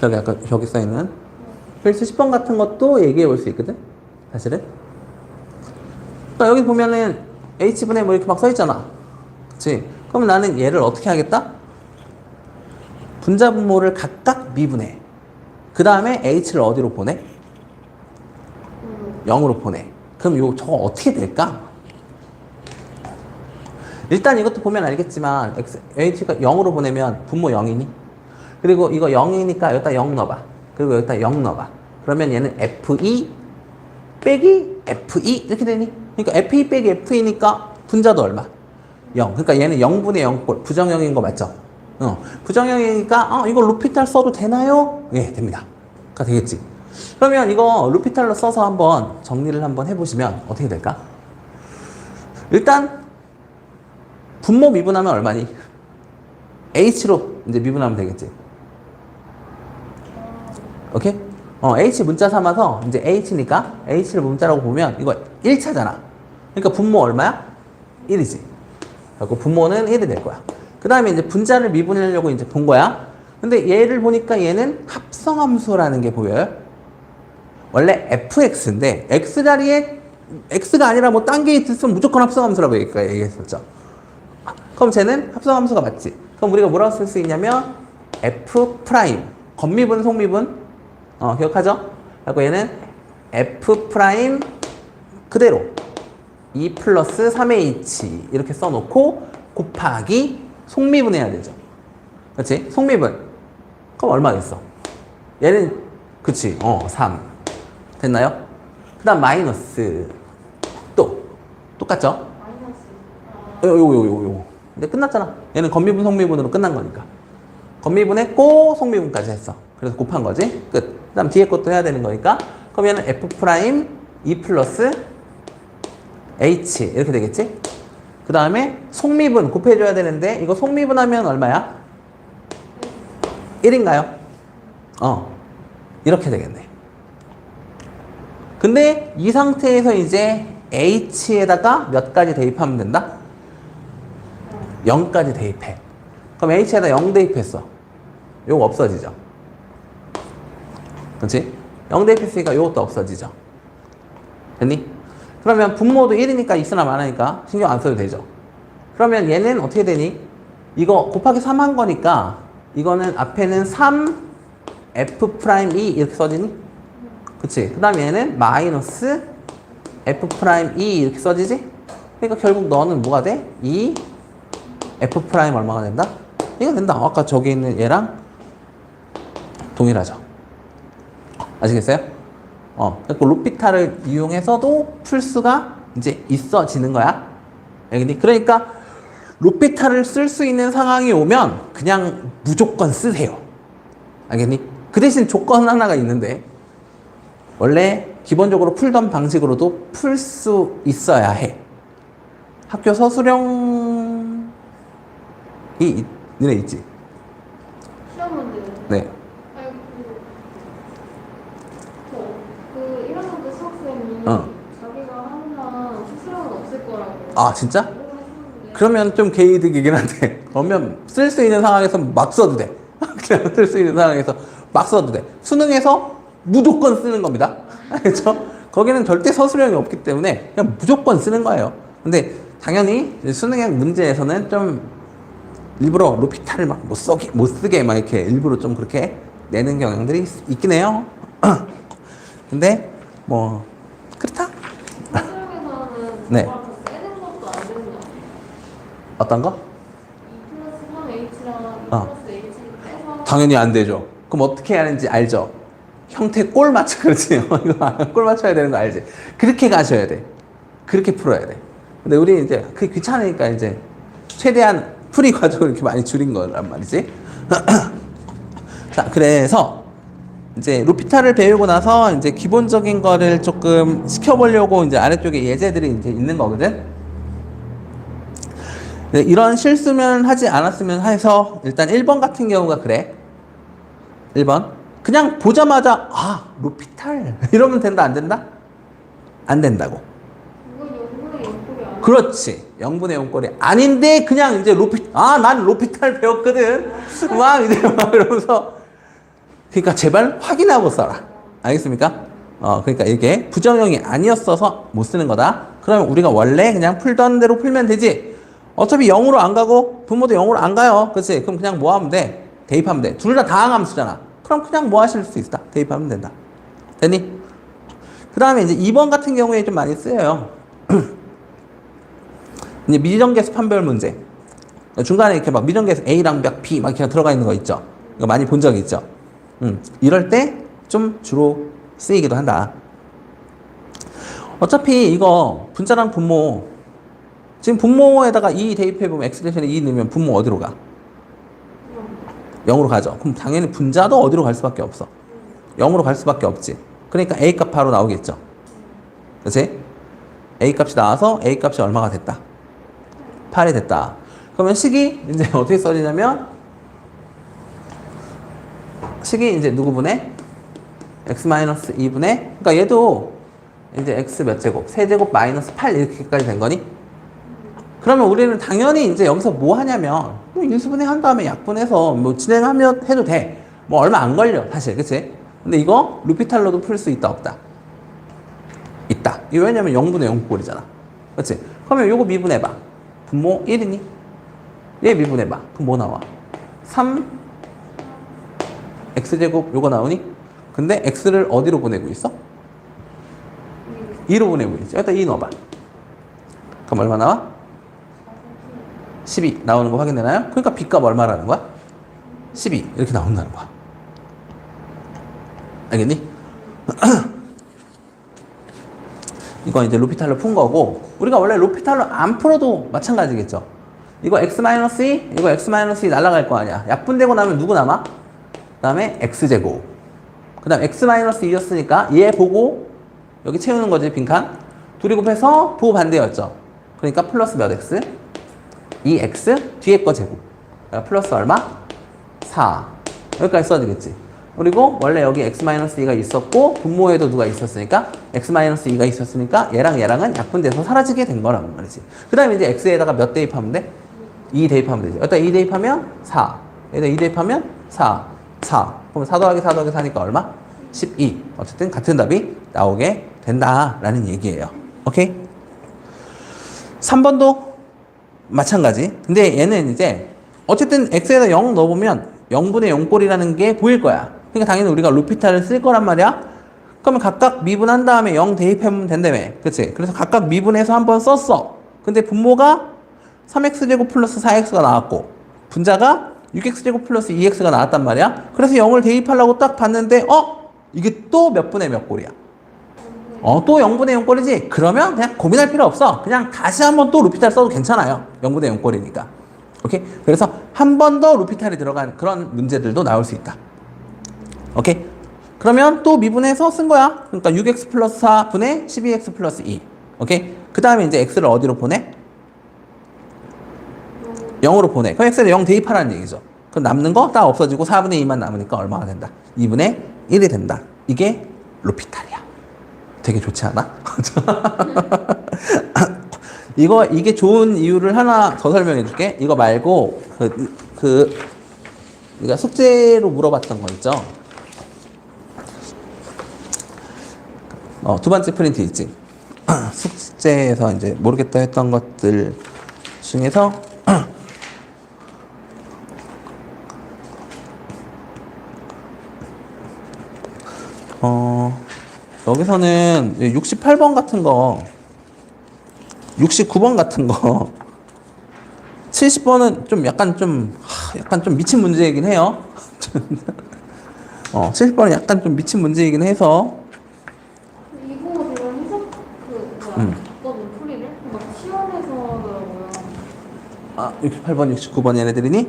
여기 아까 여기 써있는 필수 10번 같은 것도 얘기해 볼 수 있거든 사실은. 그러니까 여기 보면은 h분의 뭐 이렇게 막 써있잖아. 그치? 그럼 나는 얘를 어떻게 하겠다? 분자분모를 각각 미분해. 그 다음에 h를 어디로 보내? 0으로 보내. 그럼 저거 어떻게 될까? 일단 이것도 보면 알겠지만 h가 0으로 보내면 분모 0이니? 그리고 이거 0이니까 여기다 0 넣어봐. 그리고 여기다 0 넣어봐. 그러면 얘는 F2 빼기 F2 이렇게 되니? 그러니까 F2 빼기 F2니까 분자도 얼마? 0. 그러니까 얘는 0분의 0꼴 부정형인 거 맞죠? 부정형이니까 이거 루피탈 써도 되나요? 예, 됩니다. 그러니까 되겠지. 그러면 이거 루피탈로 써서 한번 정리를 한번 해보시면 어떻게 될까? 일단 분모 미분하면 얼마니? H로 이제 미분하면 되겠지. 오케이? H 문자 삼아서 이제 H니까 H를 문자라고 보면 이거 1차잖아. 그러니까 분모 얼마야? 1이지. 그리고 분모는 1이 될 거야. 그 다음에 이제 분자를 미분하려고 이제 본 거야. 근데 얘를 보니까 얘는 합성함수라는 게 보여요. 원래 fx인데 x 자리에 x가 아니라 뭐 딴 게 있으면 무조건 합성함수라고 얘기했었죠. 그럼 쟤는 합성함수가 맞지. 그럼 우리가 뭐라고 쓸 수 있냐면 f 프라임 건미분 속미분 기억하죠? 그리고 얘는 f 프라임 그대로 2 플러스 3h 이렇게 써놓고 곱하기 속미분 해야 되죠. 그렇지? 속미분. 그럼 얼마겠어? 얘는 그치? 3 됐나요? 그 다음 마이너스 또 똑같죠? 요거 근데 끝났잖아. 얘는 건미분 속미분으로 끝난 거니까 건미분 했고 속미분까지 했어. 그래서 곱한 거지. 끝. 그 다음 뒤에 것도 해야 되는 거니까 그럼 얘는 f 프라임 2 플러스 h 이렇게 되겠지? 그 다음에 속미분 곱해줘야 되는데 이거 속미분하면 얼마야? 1인가요? 이렇게 되겠네. 근데 이 상태에서 이제 h에다가 몇 가지 대입하면 된다? 0까지 대입해. 그럼 h에다 0 대입했어. 요거 없어지죠. 그렇지? 0 대입했으니까 요것도 없어지죠. 됐니? 그러면 분모도 1이니까 있으나 마나니까 신경 안 써도 되죠. 그러면 얘는 어떻게 되니? 이거 곱하기 3 한 거니까 이거는 앞에는 3 f 프라임 2 이렇게 써지니? 그치? 그 다음에 얘는 마이너스 f 프라임 2 이렇게 써지지? 그러니까 결국 너는 뭐가 돼? 2 f 프라임 얼마가 된다? 이거 된다. 아까 저기 있는 얘랑 동일하죠. 아시겠어요? 그러니까 루피탈을 이용해서도 풀 수가 이제 있어지는 거야. 알겠니? 그러니까 루피탈을 쓸 수 있는 상황이 오면 그냥 무조건 쓰세요. 알겠니? 그 대신 조건 하나가 있는데 원래 기본적으로 풀던 방식으로도 풀 수 있어야 해. 학교 서술형이 너네 있지? 시험 문제. 네. 그 1학년 때 수학쌤이 자기가 항상 수술형은 없을 거라고. 아 진짜? 그러면 좀 개이득이긴 한데 그러면 쓸 수 있는 상황에서 막 써도 돼. 그냥 쓸 수 있는 상황에서 막 써도 돼. 수능에서 무조건 쓰는 겁니다. 그렇죠? 거기는 절대 서술형이 없기 때문에 그냥 무조건 쓰는 거예요. 근데 당연히 수능형 문제에서는 좀 일부러 루피탈을 막 못 쓰게 막 이렇게 일부러 좀 그렇게 내는 경향들이 있긴 해요. 근데 뭐 그렇다. 수술형에서는 네. 뭐가 더 세는 것도 안 되는 거. 어떤 거? 2 플러스 3h랑 2 어. 플러스 h를 빼서. 당연히 안 되죠. 그럼 어떻게 해야 하는지 알죠? 형태 꼴 맞춰, 그렇지? 이거 꼴 맞춰야 되는 거 알지? 그렇게 가셔야 돼. 그렇게 풀어야 돼. 근데 우리 이제 그게 귀찮으니까 이제 최대한 풀이 과정을 이렇게 많이 줄인 거란 말이지. 자, 그래서 이제 루피탈을 배우고 나서 이제 기본적인 거를 조금 시켜보려고 이제 아래쪽에 예제들이 이제 있는 거거든. 이런 실수면 하지 않았으면 해서 일단 1번 같은 경우가 그래. 1번. 그냥 보자마자 루피탈 이러면 된다 안 된다? 안 된다고. 이건 0분의 0꼴이 아니야. 그렇지. 0분의 0꼴이 아닌데 그냥 이제 난 루피탈 배웠거든. 막 이제 막 이러면서 그러니까 제발 확인하고 써라. 알겠습니까? 그러니까 이게 부정형이 아니었어서 못 쓰는 거다. 그러면 우리가 원래 그냥 풀던 대로 풀면 되지. 어차피 0으로 안 가고 분모도 0으로 안 가요. 그치? 그럼 그냥 뭐 하면 돼? 대입하면 돼. 둘 다 다항함수잖아. 그럼 그냥 뭐 하실 수 있다. 대입하면 된다. 됐니? 그 다음에 이제 2번 같은 경우에 좀 많이 쓰여요. 이제 미정계수 판별 문제. 중간에 이렇게 막 미정계수 A랑 몇 B 막 이렇게 들어가 있는 거 있죠. 이거 많이 본 적 있죠. 이럴 때 좀 주로 쓰이기도 한다. 어차피 이거 분자랑 분모, 지금 분모에다가 2 대입해보면 x 대신에 2 넣으면 분모 어디로 가? 0으로 가죠. 그럼 당연히 분자도 어디로 갈 수밖에 없어. 0으로 갈 수밖에 없지. 그러니까 a 값 바로 나오겠죠. 그치? a 값이 나와서 a 값이 얼마가 됐다? 8이 됐다. 그러면 식이 이제 어떻게 써지냐면, 식이 이제 누구분의 x-2분의, 그러니까 얘도 이제 x 몇 제곱, 세제곱 마이너스 8 이렇게까지 된 거니? 그러면 우리는 당연히 이제 여기서 뭐 하냐면, 인수분해 한 다음에 약분해서 뭐 진행하면 해도 돼. 뭐 얼마 안 걸려, 사실. 그치? 근데 이거 루피탈로도 풀 수 있다, 없다? 있다. 이거 왜냐면 0분의 0꼴이잖아. 그치? 그러면 요거 미분해봐. 분모 1이니? 얘 미분해봐. 그럼 뭐 나와? 3 x제곱 요거 나오니? 근데 x를 어디로 보내고 있어? 2로 보내고 있지. 여기다 2 넣어봐. 그럼 얼마 나와? 12 나오는 거 확인되나요? 그러니까 b값 얼마라는 거야? 12 이렇게 나온다는 거야. 알겠니? 이건 이제 로피탈로 푼 거고, 우리가 원래 로피탈로 안 풀어도 마찬가지겠죠. 이거 x-2, 이거 x-2 날아갈 거 아니야. 약분되고 나면 누구 남아? 그 다음에 x제곱. 그 다음 x-2였으니까 얘 보고 여기 채우는 거지, 빈칸. 둘이 곱해서 부호 반대였죠. 그러니까 플러스 몇 x? 2x 뒤에 거 제곱. 그러니까 플러스 얼마? 4. 여기까지 써지겠지. 그리고 원래 여기 x-2가 있었고 분모에도 누가 있었으니까 x-2가 있었으니까 얘랑 얘랑은 약분돼서 사라지게 된 거란 말이지. 그 다음에 이제 x에다가 몇 대입하면 돼? 2 대입하면 되지. 여기다 2 대입하면 4. 여기다 2 대입하면 4. 4. 그럼 4 더하기 4 더하기 4니까 얼마? 12. 어쨌든 같은 답이 나오게 된다라는 얘기예요. 오케이? 3번도 마찬가지. 근데 얘는 이제 어쨌든 x에다 0 넣어보면 0분의 0꼴이라는 게 보일 거야. 그러니까 당연히 우리가 루피탈을 쓸 거란 말이야. 그러면 각각 미분한 다음에 0 대입하면 된다며. 그치? 그래서 각각 미분해서 한번 썼어. 근데 분모가 3x제곱 플러스 4x가 나왔고 분자가 6x제곱 플러스 2x가 나왔단 말이야. 그래서 0을 대입하려고 딱 봤는데 이게 또 몇 분의 몇 꼴이야? 또 0분의 0꼴이지? 그러면 그냥 고민할 필요 없어. 그냥 다시 한번 또 루피탈 써도 괜찮아요. 0분의 0꼴이니까. 오케이? 그래서 한 번 더 루피탈이 들어간 그런 문제들도 나올 수 있다. 오케이? 그러면 또 미분해서 쓴 거야. 그러니까 6x 플러스 4분의 12x 플러스 2. 오케이? 그 다음에 이제 x를 어디로 보내? 0으로 보내. 그럼 x를 0 대입하라는 얘기죠. 그럼 남는 거 딱 없어지고 4분의 2만 남으니까 얼마가 된다? 2분의 1이 된다. 이게 루피탈이야. 되게 좋지 않아? 이게 좋은 이유를 하나 더 설명해 줄게. 이거 말고, 우리가 숙제로 물어봤던 거 있죠? 두 번째 프린트 있지? 숙제에서 이제 모르겠다 했던 것들 중에서, 여기서는 68번 같은 거, 69번 같은 거, 70번은 좀 약간 좀 미친 문제이긴 해요. 70번은 약간 좀 미친 문제이긴 해서. 이거 제가 해석 봤거든 풀이를. 막 시원해서 하더라고요. 68번, 69번 얘네들이니?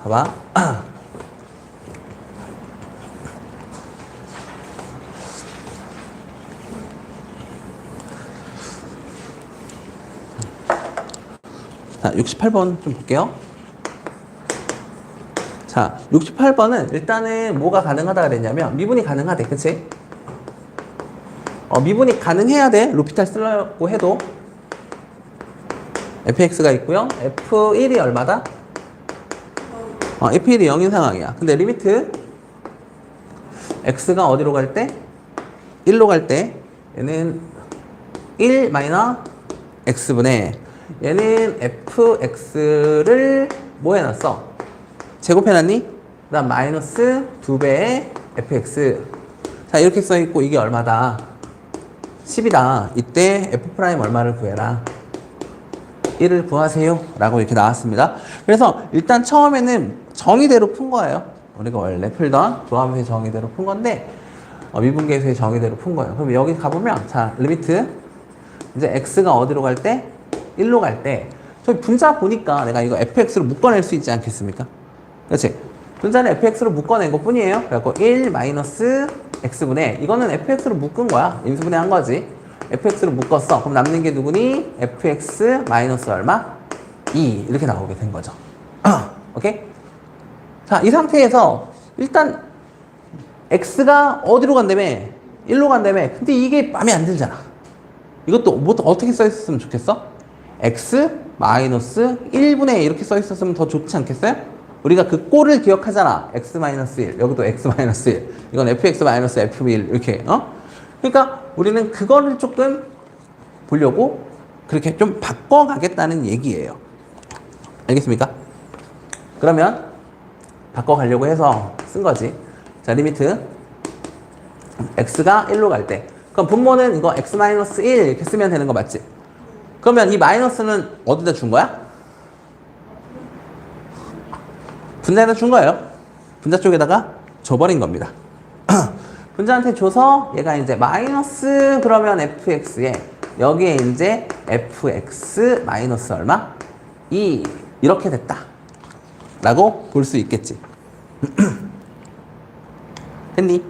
봐봐. 자, 68번 좀 볼게요. 자, 68번은 일단은 뭐가 가능하다 그랬냐면 미분이 가능하대. 그치? 미분이 가능해야 돼. 루피탈 쓰려고 해도. fx가 있고요. f1이 얼마다? F1이 0인 상황이야. 근데 리미트 x가 어디로 갈 때? 1로 갈 때 얘는 1 마이너스 x분의 얘는 fx를 뭐 해놨어? 제곱해놨니? 그 다음 마이너스 2배의 fx. 자, 이렇게 써있고 이게 얼마다? 10이다. 이때 f' 얼마를 구해라? 1을 구하세요 라고 이렇게 나왔습니다. 그래서 일단 처음에는 정의대로 푼 거예요. 우리가 원래 풀던 조합의 정의대로 푼 건데 미분계수의 정의대로 푼 거예요. 그럼 여기 가보면 자 리미트 이제 x가 어디로 갈 때? 1로 갈 때 저기 분자 보니까 내가 이거 fx로 묶어낼 수 있지 않겠습니까? 그렇지? 분자는 fx로 묶어낸 것 뿐이에요. 그래갖고 1 마이너스 x분의 이거는 fx로 묶은 거야. 인수분해 한 거지. fx로 묶었어. 그럼 남는 게 누구니? fx 마이너스 얼마? 2 이렇게 나오게 된 거죠. 오케이? 자, 이 상태에서 일단 x가 어디로 간다며? 1로 간다며. 근데 이게 마음에 안 들잖아. 이것도 뭐 어떻게 써 있었으면 좋겠어? x 마이너스 1분의 이렇게 써 있었으면 더 좋지 않겠어요? 우리가 그 꼴을 기억하잖아. x 마이너스 1. 여기도 x 마이너스 1. 이건 fx 마이너스 f1 이렇게. 그러니까 우리는 그거를 조금 보려고 그렇게 좀 바꿔가겠다는 얘기예요. 알겠습니까? 그러면 바꿔가려고 해서 쓴 거지. 자, 리미트 x가 1로 갈 때. 그럼 분모는 이거 x-1 이렇게 쓰면 되는 거 맞지? 그러면 이 마이너스는 어디다 준 거야? 분자에다 준 거예요. 분자 쪽에다가 줘버린 겁니다. 분자한테 줘서 얘가 이제 마이너스 그러면 fx에 여기에 이제 fx 마이너스 얼마? 2 이렇게 됐다 라고 볼 수 있겠지. 됐니?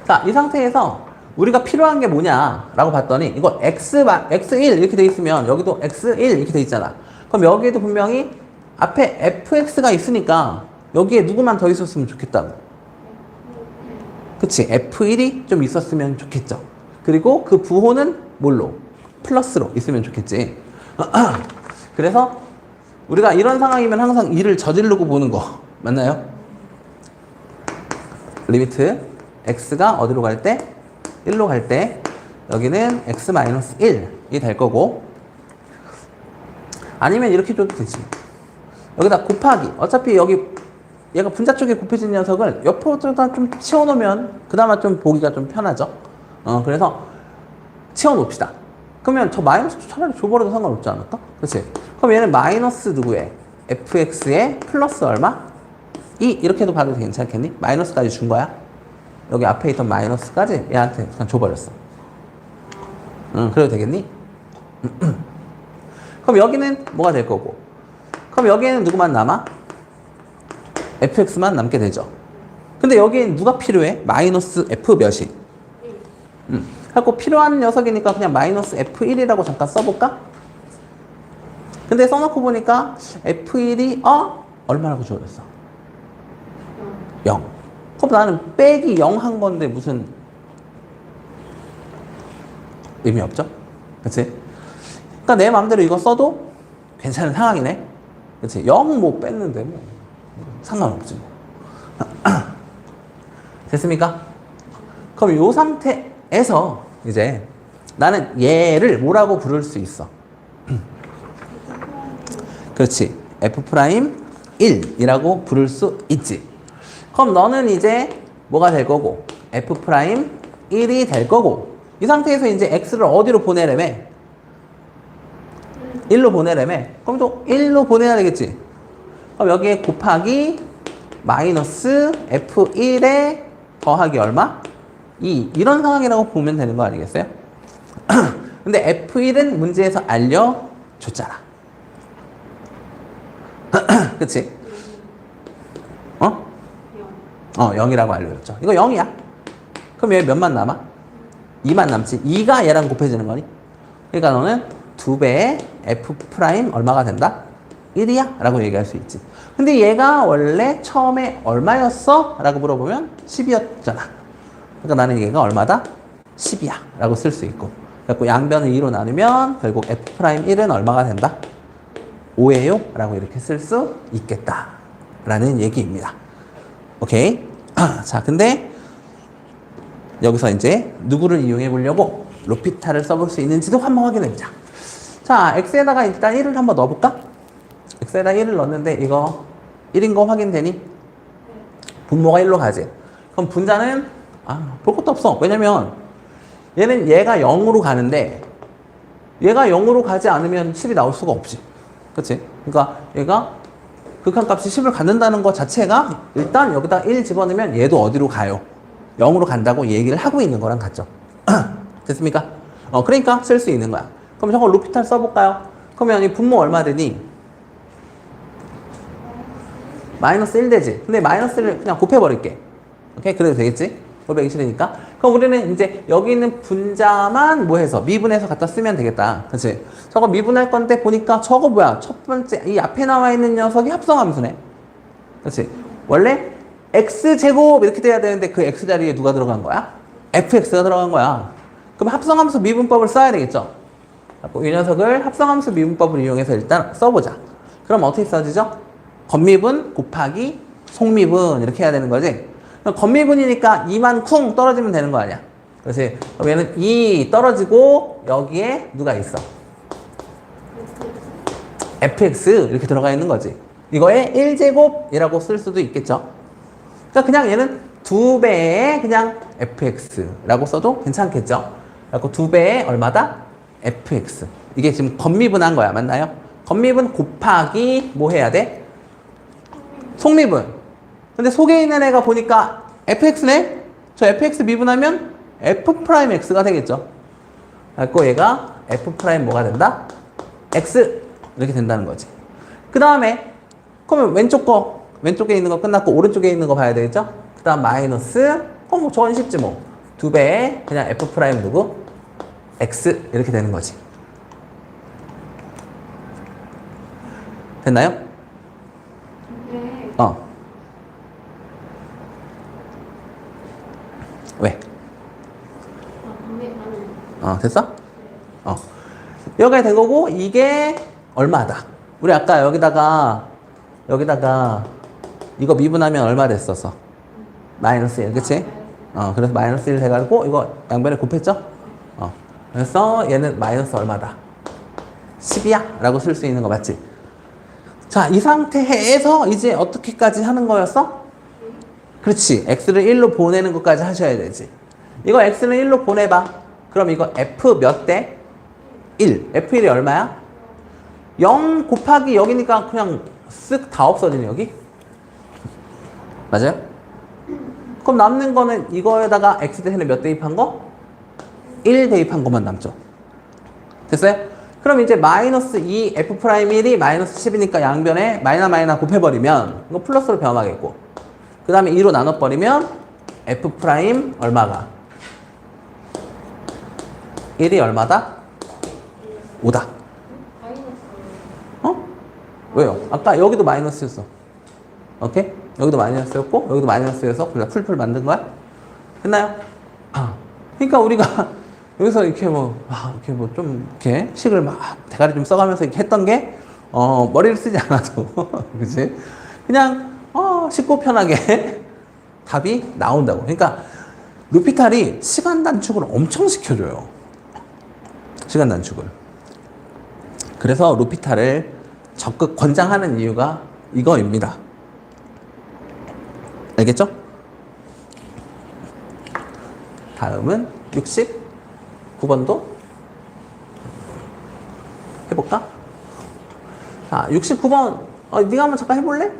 자, 이 상태에서 우리가 필요한 게 뭐냐 라고 봤더니 이거 x1 이렇게 돼 있으면 여기도 x1 이렇게 돼 있잖아. 그럼 여기에도 분명히 앞에 fx가 있으니까 여기에 누구만 더 있었으면 좋겠다고. 그치? f1이 좀 있었으면 좋겠죠. 그리고 그 부호는 뭘로? 플러스로 있으면 좋겠지. 그래서 우리가 이런 상황이면 항상 2를 저지르고 보는 거 맞나요? 리미트 x가 어디로 갈 때? 1로 갈 때 여기는 x-1이 될 거고 아니면 이렇게 줘도 되지. 여기다 곱하기 어차피 여기 얘가 분자 쪽에 곱해진 녀석을 옆으로 좀 치워놓으면 그나마 좀 보기가 좀 편하죠. 그래서 치워놓읍시다. 그러면 저 마이너스 차라리 줘버려도 상관없지 않을까? 그렇지? 그럼 얘는 마이너스 누구의? fx의 플러스 얼마? 2 이렇게 해도 봐도 괜찮겠니? 마이너스까지 준 거야. 여기 앞에 있던 마이너스까지 얘한테 그냥 줘버렸어. 그래도 되겠니? 그럼 여기는 뭐가 될 거고? 그럼 여기에는 누구만 남아? fx만 남게 되죠. 근데 여기엔 누가 필요해? 마이너스 f 몇이? 그래서 필요한 녀석이니까 그냥 마이너스 f1이라고 잠깐 써볼까? 근데 써놓고 보니까 f1이 얼마라고 줘버렸어? 0. 그럼 나는 빼기 0 한 건데 무슨 의미 없죠? 그치? 그러니까 내 마음대로 이거 써도 괜찮은 상황이네. 그치? 0 뭐 뺐는데 뭐 상관없지 뭐. 됐습니까? 그럼 이 상태에서 이제 나는 얘를 뭐라고 부를 수 있어? 그렇지. f'1이라고 부를 수 있지. 그럼 너는 이제 뭐가 될 거고 f'1이 될 거고 이 상태에서 이제 x를 어디로 보내려면 1로 보내려면 그럼 또 1로 보내야 되겠지. 그럼 여기에 곱하기 마이너스 f1에 더하기 얼마? 2 이런 상황이라고 보면 되는 거 아니겠어요? 근데 f1은 문제에서 알려줬잖아. 그치? 0이라고 알려줬죠. 이거 0이야. 그럼 얘 몇만 남아? 2만 남지. 2가 얘랑 곱해지는 거니? 그러니까 너는 2배의 f' 얼마가 된다? 1이야? 라고 얘기할 수 있지. 근데 얘가 원래 처음에 얼마였어? 라고 물어보면 10이었잖아. 그러니까 나는 얘가 얼마다? 10이야. 라고 쓸 수 있고. 그래서 양변을 2로 나누면 결국 f'1은 얼마가 된다? 5예요? 라고 이렇게 쓸 수 있겠다. 라는 얘기입니다. 오케이? 자, 근데 여기서 이제 누구를 이용해 보려고 로피탈을 써볼 수 있는지도 한번 확인해 보자. 자, x에다가 일단 1을 한번 넣어볼까? x에다 1을 넣었는데 이거 1인 거 확인되니? 분모가 1로 가지. 그럼 분자는 볼 것도 없어. 왜냐면 얘는 얘가 0으로 가는데 얘가 0으로 가지 않으면 10이 나올 수가 없지. 그치? 그러니까 얘가 극한값이 10을 갖는다는 것 자체가 일단 여기다 1 집어넣으면 얘도 어디로 가요? 0으로 간다고 얘기를 하고 있는 거랑 같죠. 됐습니까? 그러니까 쓸 수 있는 거야. 그럼 저거 로피탈 써볼까요? 그러면 이 분모 얼마 되니? 마이너스 1 되지. 근데 마이너스를 그냥 곱해버릴게. 오케이? 그래도 되겠지? 곱하기 싫으니까. 그럼 우리는 이제 여기 있는 분자만 뭐 해서 미분해서 갖다 쓰면 되겠다. 그치? 저거 미분할 건데 보니까 저거 뭐야? 첫 번째 이 앞에 나와 있는 녀석이 합성함수네. 그치? 원래 x제곱 이렇게 돼야 되는데 그 x 자리에 누가 들어간 거야? fx가 들어간 거야. 그럼 합성함수 미분법을 써야 되겠죠? 이 녀석을 합성함수 미분법을 이용해서 일단 써보자. 그럼 어떻게 써지죠? 겉미분 곱하기 속미분 이렇게 해야 되는 거지. 겉미분이니까 2만 쿵 떨어지면 되는 거 아니야. 그렇지? 그럼 얘는 2 떨어지고 여기에 누가 있어? fx 이렇게 들어가 있는 거지. 이거에 1제곱이라고 쓸 수도 있겠죠. 그러니까 그냥 얘는 2배의 그냥 fx라고 써도 괜찮겠죠. 그래서 2배의 얼마다? fx. 이게 지금 겉미분한 거야. 맞나요? 겉미분 곱하기 뭐 해야 돼? 속미분. 근데 속에 있는 애가 보니까 fx네? 저 fx 미분하면 f'x가 되겠죠. 그래서 얘가 f' 뭐가 된다? x 이렇게 된다는 거지. 그 다음에 그러면 왼쪽에 있는 거 끝났고 오른쪽에 있는 거 봐야 되겠죠? 그 다음 마이너스 뭐 저건 쉽지 뭐. 2배에 그냥 f' 누구? x 이렇게 되는 거지. 됐나요? 네. 왜? 아니. 됐어? 여기가 된 거고 이게 얼마다? 우리 아까 여기다가 이거 미분하면 얼마 됐었어? 마이너스 1, 그치? 그래서 마이너스 1 해가지고 이거 양변에 곱했죠? 그래서 얘는 마이너스 얼마다? 10이야? 라고 쓸 수 있는 거 맞지? 자, 이 상태에서 이제 어떻게까지 하는 거였어? 그렇지. x를 1로 보내는 것까지 하셔야 되지. 이거 x는 1로 보내봐. 그럼 이거 f 몇 대? 1. f1이 얼마야? 0 곱하기 여기니까 그냥 쓱 다 없어지네, 여기? 맞아요? 그럼 남는 거는 이거에다가 x 대신에 몇 대입한 거? 1 대입한 것만 남죠. 됐어요? 그럼 이제 마이너스 2 f'1이 마이너스 10이니까 양변에 마이나 곱해버리면 이거 플러스로 변하겠고 그 다음에 2로 나눠버리면 f' 얼마가? 1이 얼마다? 5다. 왜요? 아까 여기도 마이너스였어. 오케이? 여기도 마이너스였고 여기도 마이너스여서 그냥 풀풀 만든 거야? 됐나요? 그러니까 우리가 여기서 이렇게 이렇게 좀 이렇게 식을 막 대가리 좀 써가면서 이렇게 했던 게 머리를 쓰지 않아도 그치? 그냥 쉽고 편하게 답이 나온다고. 그러니까 루피탈이 시간 단축을 엄청 시켜줘요. 시간 단축을. 그래서 루피탈을 적극 권장하는 이유가 이거입니다. 알겠죠? 다음은 69번도 해볼까? 자, 69번 네가 한번 잠깐 해볼래?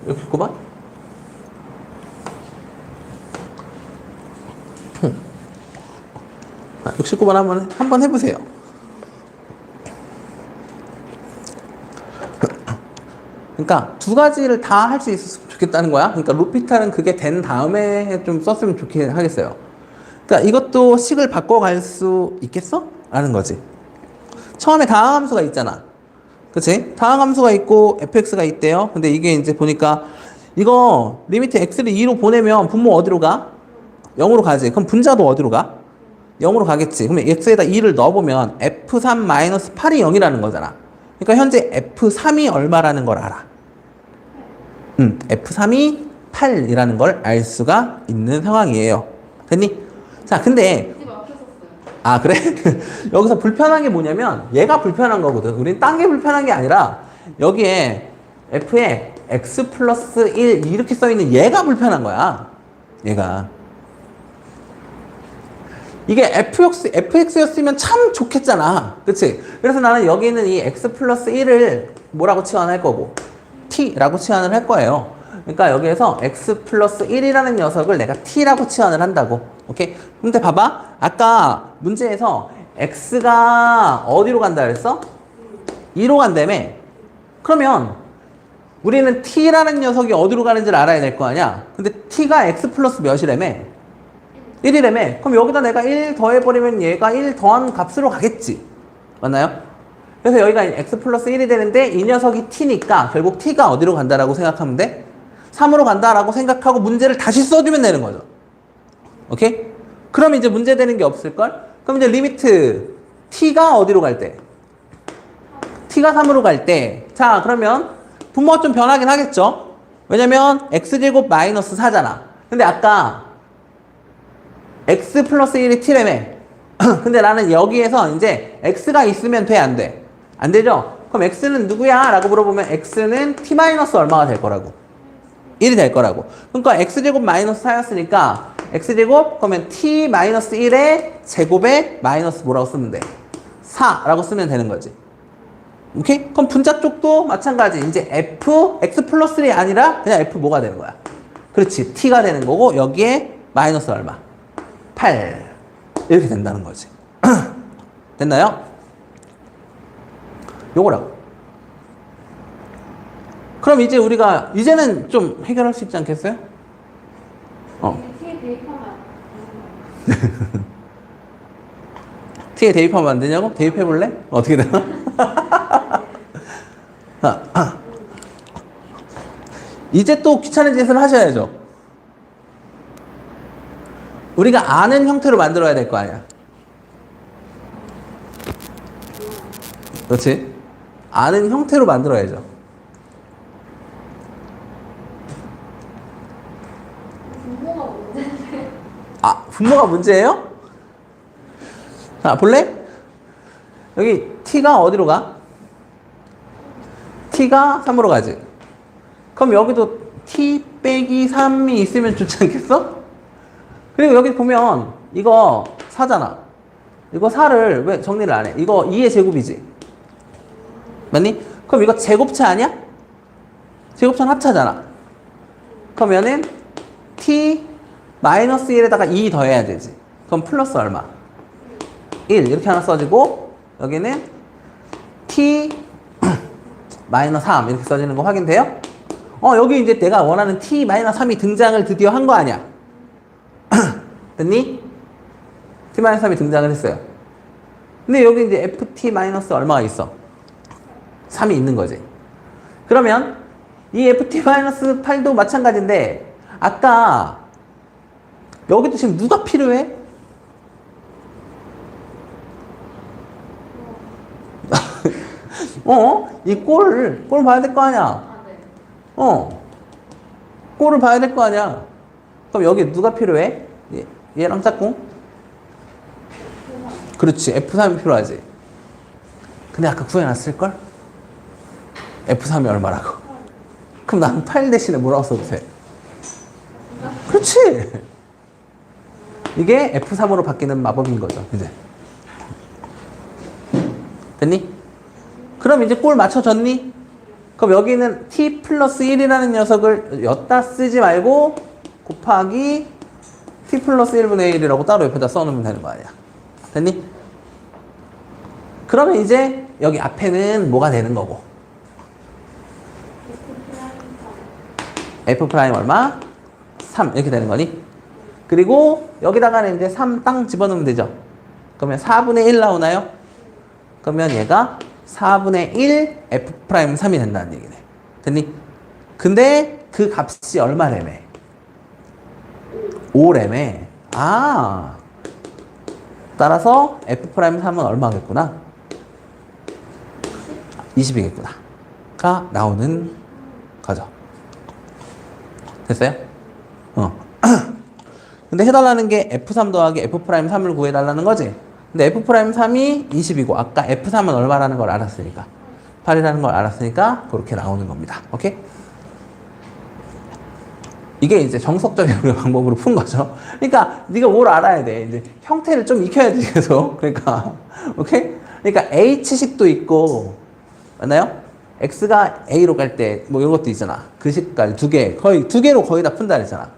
69번? 69번 한번 해보세요. 그러니까 두 가지를 다 할 수 있었으면 좋겠다는 거야. 그러니까 루피탈은 그게 된 다음에 좀 썼으면 좋긴 하겠어요. 그러니까 이것도 식을 바꿔갈 수 있겠어? 라는 거지. 처음에 다항함수가 있잖아. 그치? 다항함수가 있고 fx가 있대요. 근데 이게 이제 보니까 이거 리미트 x를 2로 보내면 분모 어디로 가? 0으로 가지. 그럼 분자도 어디로 가? 0으로 가겠지. 그러면 x에다 2를 넣어보면 f3-8이 0이라는 거잖아. 그러니까 현재 f3이 얼마라는 걸 알아. F3이 8이라는 걸 알 수가 있는 상황이에요. 됐니? 자, 근데 집 앞에 썼어요. 아, 그래? 여기서 불편한 게 뭐냐면 얘가 불편한 거거든. 우린 딴 게 불편한 게 아니라 여기에 F에 X 플러스 1 이렇게 써있는 얘가 불편한 거야. 얘가. 이게 fx였으면 참 좋겠잖아. 그치? 그래서 나는 여기 있는 이 x 플러스 1을 뭐라고 치환할 거고 t라고 치환을 할 거예요. 그러니까 여기에서 x 플러스 1이라는 녀석을 내가 t라고 치환을 한다고. 오케이? 근데 봐봐. 아까 문제에서 x가 어디로 간다 그랬어? 2로 간다며. 그러면 우리는 t라는 녀석이 어디로 가는지를 알아야 될 거 아니야. 근데 t가 x 플러스 몇이라며? 1이라며. 그럼 여기다 내가 1 더해버리면 얘가 1 더한 값으로 가겠지. 맞나요? 그래서 여기가 x 플러스 1이 되는데 이 녀석이 t니까 결국 t가 어디로 간다라고 생각하면 돼? 3으로 간다라고 생각하고 문제를 다시 써주면 되는 거죠. 오케이? 그럼 이제 문제 되는 게 없을걸? 그럼 이제 리미트 t가 어디로 갈 때? t가 3으로 갈 때. 자, 그러면 분모가 좀 변하긴 하겠죠? 왜냐면 x제곱 마이너스 4잖아. 근데 아까 x 플러스 1이 t라며. 근데 나는 여기에서 이제 x가 있으면 돼, 안 돼? 안 되죠? 그럼 x는 누구야? 라고 물어보면 x는 t 마이너스 얼마가 될 거라고? 1이 될 거라고. 그러니까 x제곱 마이너스 4였으니까 x제곱 그러면 t 마이너스 1의 제곱에 마이너스 뭐라고 쓰면 돼? 4라고 쓰면 되는 거지. 오케이? 그럼 분자 쪽도 마찬가지. 이제 x 플러스 1이 아니라 그냥 f 뭐가 되는 거야? 그렇지. t가 되는 거고 여기에 마이너스 얼마? 8 이렇게 된다는 거지. 됐나요? 요거라고. 그럼 이제 우리가 이제는 좀 해결할 수 있지 않겠어요? T에 대입하면 t에 대입하면 안 되냐고? 대입해 볼래? 어떻게 되나? 이제 또 귀찮은 짓을 하셔야죠. 우리가 아는 형태로 만들어야 될 거 아니야. 그렇지? 아는 형태로 만들어야죠. 분모가 문제인데. 아, 분모가 문제예요? 자, 볼래? 여기 t가 어디로 가? t가 3으로 가지. 그럼 여기도 t 빼기 3이 있으면 좋지 않겠어? 그리고 여기 보면 이거 4잖아. 이거 4를 왜 정리를 안 해? 이거 2의 제곱이지. 맞니? 그럼 이거 제곱차 아니야? 제곱차는 합차잖아. 그러면은 t 마이너스 1에다가 2 더해야 되지. 그럼 플러스 얼마? 1 이렇게 하나 써지고 여기는 t 마이너스 3 이렇게 써지는 거 확인돼요? 여기 이제 내가 원하는 t 마이너스 3이 등장을 드디어 한 거 아니야? 됐니? t 마이너스 3이 등장을 했어요. 근데 여기 이제 ft 마이너스 얼마가 있어? 3이 있는 거지. 그러면 이 ft 마이너스 8도 마찬가지인데 아까 여기도 지금 누가 필요해? 이 꼴을 봐야 될 거 아니야? 아, 네. 꼴을 봐야 될 거 아니야? 그럼 여기 누가 필요해? 얘랑 짝꿍? 그렇지. F3이 필요하지. 근데 아까 구해놨을걸? F3이 얼마라고? 그럼 난 8 대신에 뭐라고 써도 돼? 그렇지. 이게 F3으로 바뀌는 마법인 거죠. 이제. 됐니? 그럼 이제 꼴 맞춰졌니? 그럼 여기는 t 플러스 1이라는 녀석을 엿다 쓰지 말고 곱하기 t 플러스 1분의 1이라고 따로 옆에다 써놓으면 되는 거 아니야. 됐니? 그러면 이제 여기 앞에는 뭐가 되는 거고? f 프라임 얼마? 3 이렇게 되는 거니? 그리고 여기다가는 이제 3 땅 집어넣으면 되죠. 그러면 4분의 1 나오나요? 그러면 얘가 4분의 1 f 프라임 3이 된다는 얘기네. 됐니? 근데 그 값이 얼마래매? 5래매. 아, 따라서 f 프라임 3은 얼마겠구나? 20이겠구나. 가 나오는 거죠. 됐어요? 근데 해달라는 게 F3 더하기 F'3을 구해달라는 거지? 근데 F'3이 20이고 아까 F3은 얼마라는 걸 알았으니까 8이라는 걸 알았으니까 그렇게 나오는 겁니다. 오케이? 이게 이제 정석적인 방법으로 푼 거죠. 그러니까 네가 뭘 알아야 돼. 이제 형태를 좀 익혀야지 계속. 그러니까 오케이? 그러니까 H식도 있고 맞나요? X가 A로 갈 때 뭐 이런 것도 있잖아. 그 식까지 두 개, 거의 두 개로 거의 다 푼다 그랬잖아.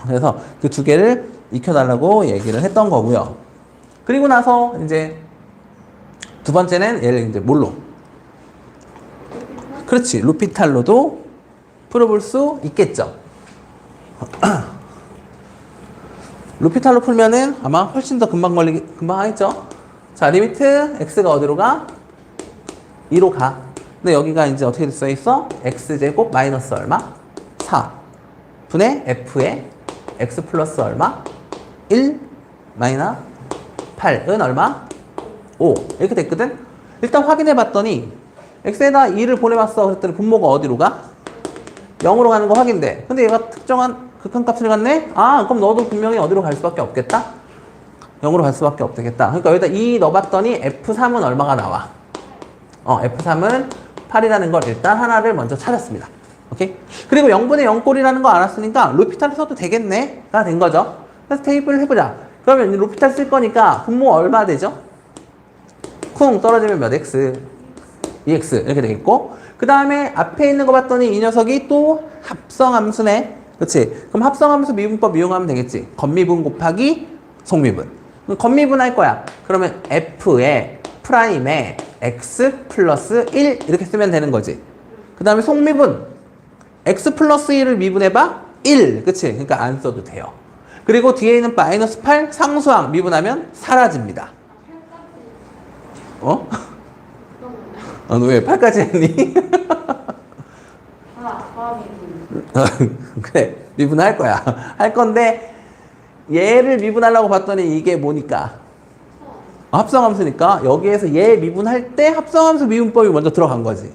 그래서 그 두 개를 익혀달라고 얘기를 했던 거고요. 그리고 나서 이제 두 번째는 얘를 이제 뭘로? 그렇지. 루피탈로도 풀어볼 수 있겠죠. 루피탈로 풀면은 아마 훨씬 더 금방 하겠죠? 자, 리미트 x가 어디로 가? 2로 가. 근데 여기가 이제 어떻게 써 있어? x제곱 마이너스 얼마? 4 분의 f에 x 플러스 얼마? 1 마이너스 8은 얼마? 5 이렇게 됐거든? 일단 확인해 봤더니 x에다 2를 보내봤어. 그랬더니 분모가 어디로 가? 0으로 가는 거 확인돼. 근데 얘가 특정한 극한값을 갖네? 아, 그럼 너도 분명히 어디로 갈 수밖에 없겠다? 0으로 갈 수밖에 없겠다. 그러니까 여기다 2 넣어봤더니 F3은 얼마가 나와? F3은 8이라는 걸 일단 하나를 먼저 찾았습니다. 오케이? 그리고 0분의 0꼴이라는 거 알았으니까 루피탈을 써도 되겠네? 가 된 거죠. 그래서 테이블을 해보자. 그러면 루피탈 쓸 거니까 분모 얼마 되죠? 쿵 떨어지면 몇 x? 2x 이렇게 되겠고 그 다음에 앞에 있는 거 봤더니 이 녀석이 또 합성함수네. 그렇지? 그럼 합성함수 미분법 이용하면 되겠지. 겉미분 곱하기 속미분. 그럼 겉미분 할 거야. 그러면 f에 프라임에 x 플러스 1 이렇게 쓰면 되는 거지. 그 다음에 속미분 x 플러스 1을 미분해봐 1. 그치? 그러니까 안 써도 돼요. 그리고 뒤에 있는 마이너스 8 상수항 미분하면 사라집니다. 어? 너 왜 8까지 했니? 그래, 미분할 거야. 할 건데, 얘를 미분하려고 봤더니 이게 뭐니까? 합성함수니까, 여기에서 얘 미분할 때 합성함수 미분법이 먼저 들어간 거지.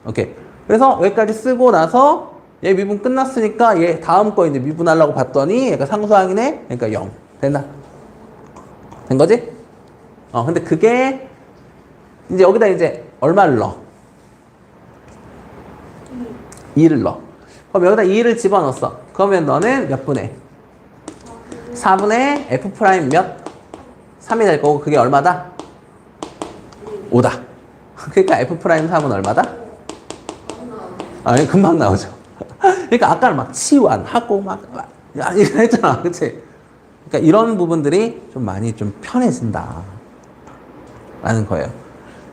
오케이. 그래서 여기까지 쓰고 나서 얘 미분 끝났으니까 얘 다음 거 이제 미분하려고 봤더니 얘가 상수항이네? 그러니까 0. 됐나? 된 거지? 근데 그게 이제 여기다 이제 얼마를 넣어? 2를 넣어. 그럼 여기다 2를 집어넣었어. 그러면 너는 몇 분의? 4분의 f 프라임 몇? 3이 될 거고 그게 얼마다? 5다. 그러니까 f 프라임 3은 얼마다? 아니 금방 나오죠. 그러니까 아까는 막 치환하고 막 이거 했잖아. 그치? 그러니까 이런 부분들이 좀 많이 좀 편해진다 라는 거예요.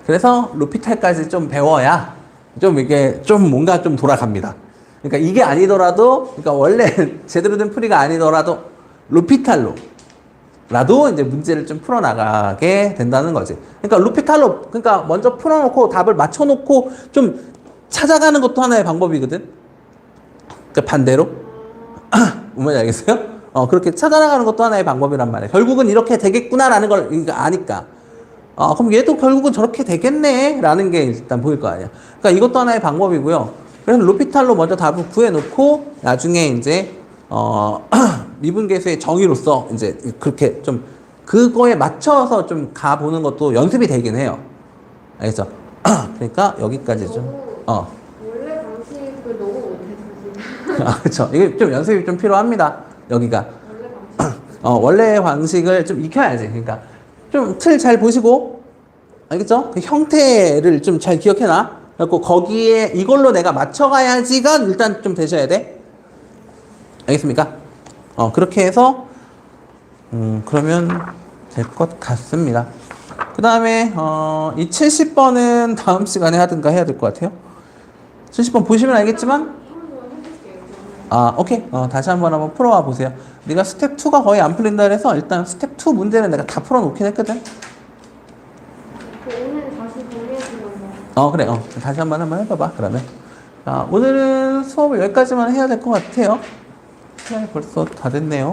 그래서 루피탈까지 좀 배워야 좀 이게 좀 뭔가 좀 돌아갑니다. 그러니까 이게 아니더라도, 그러니까 원래 제대로 된 풀이가 아니더라도 루피탈로라도 이제 문제를 좀 풀어나가게 된다는 거지. 그러니까 루피탈로, 그러니까 먼저 풀어놓고 답을 맞춰놓고 좀 찾아가는 것도 하나의 방법이거든. 그러니까 반대로. 뭔지 알겠어요? 그렇게 찾아나가는 것도 하나의 방법이란 말이야. 결국은 이렇게 되겠구나라는 걸 아니까. 그럼 얘도 결국은 저렇게 되겠네 라는 게 일단 보일 거 아니야. 그러니까 이것도 하나의 방법이고요. 그래서 루피탈로 먼저 답을 구해놓고 나중에 이제 미분계수의 정의로서 이제 그렇게 좀 그거에 맞춰서 좀 가보는 것도 연습이 되긴 해요. 알겠죠? 그러니까 여기까지 좀 원래 방식을 너무 못해서 그렇죠. 이게 좀 연습이 좀 필요합니다. 여기가 원래 방식을 좀 익혀야지. 그러니까 좀 틀 잘 보시고 알겠죠? 그 형태를 좀 잘 기억해놔. 그래서 거기에 이걸로 내가 맞춰가야지가 일단 좀 되셔야 돼. 알겠습니까? 그렇게 해서 그러면 될 것 같습니다. 그 다음에 이 70번은 다음 시간에 하든가 해야 될 것 같아요. 70번 보시면 알겠지만 오케이. 다시 한번 풀어와 보세요. 네가 스텝 2가 거의 안 풀린다 그래서 일단 스텝 2 문제는 내가 다 풀어놓긴 했거든. 오늘 다시 정리해주면서 그래. 다시 한번 해봐봐. 그러면 오늘은 수업을 여기까지만 해야 될 것 같아요. 시간이 벌써 다 됐네요.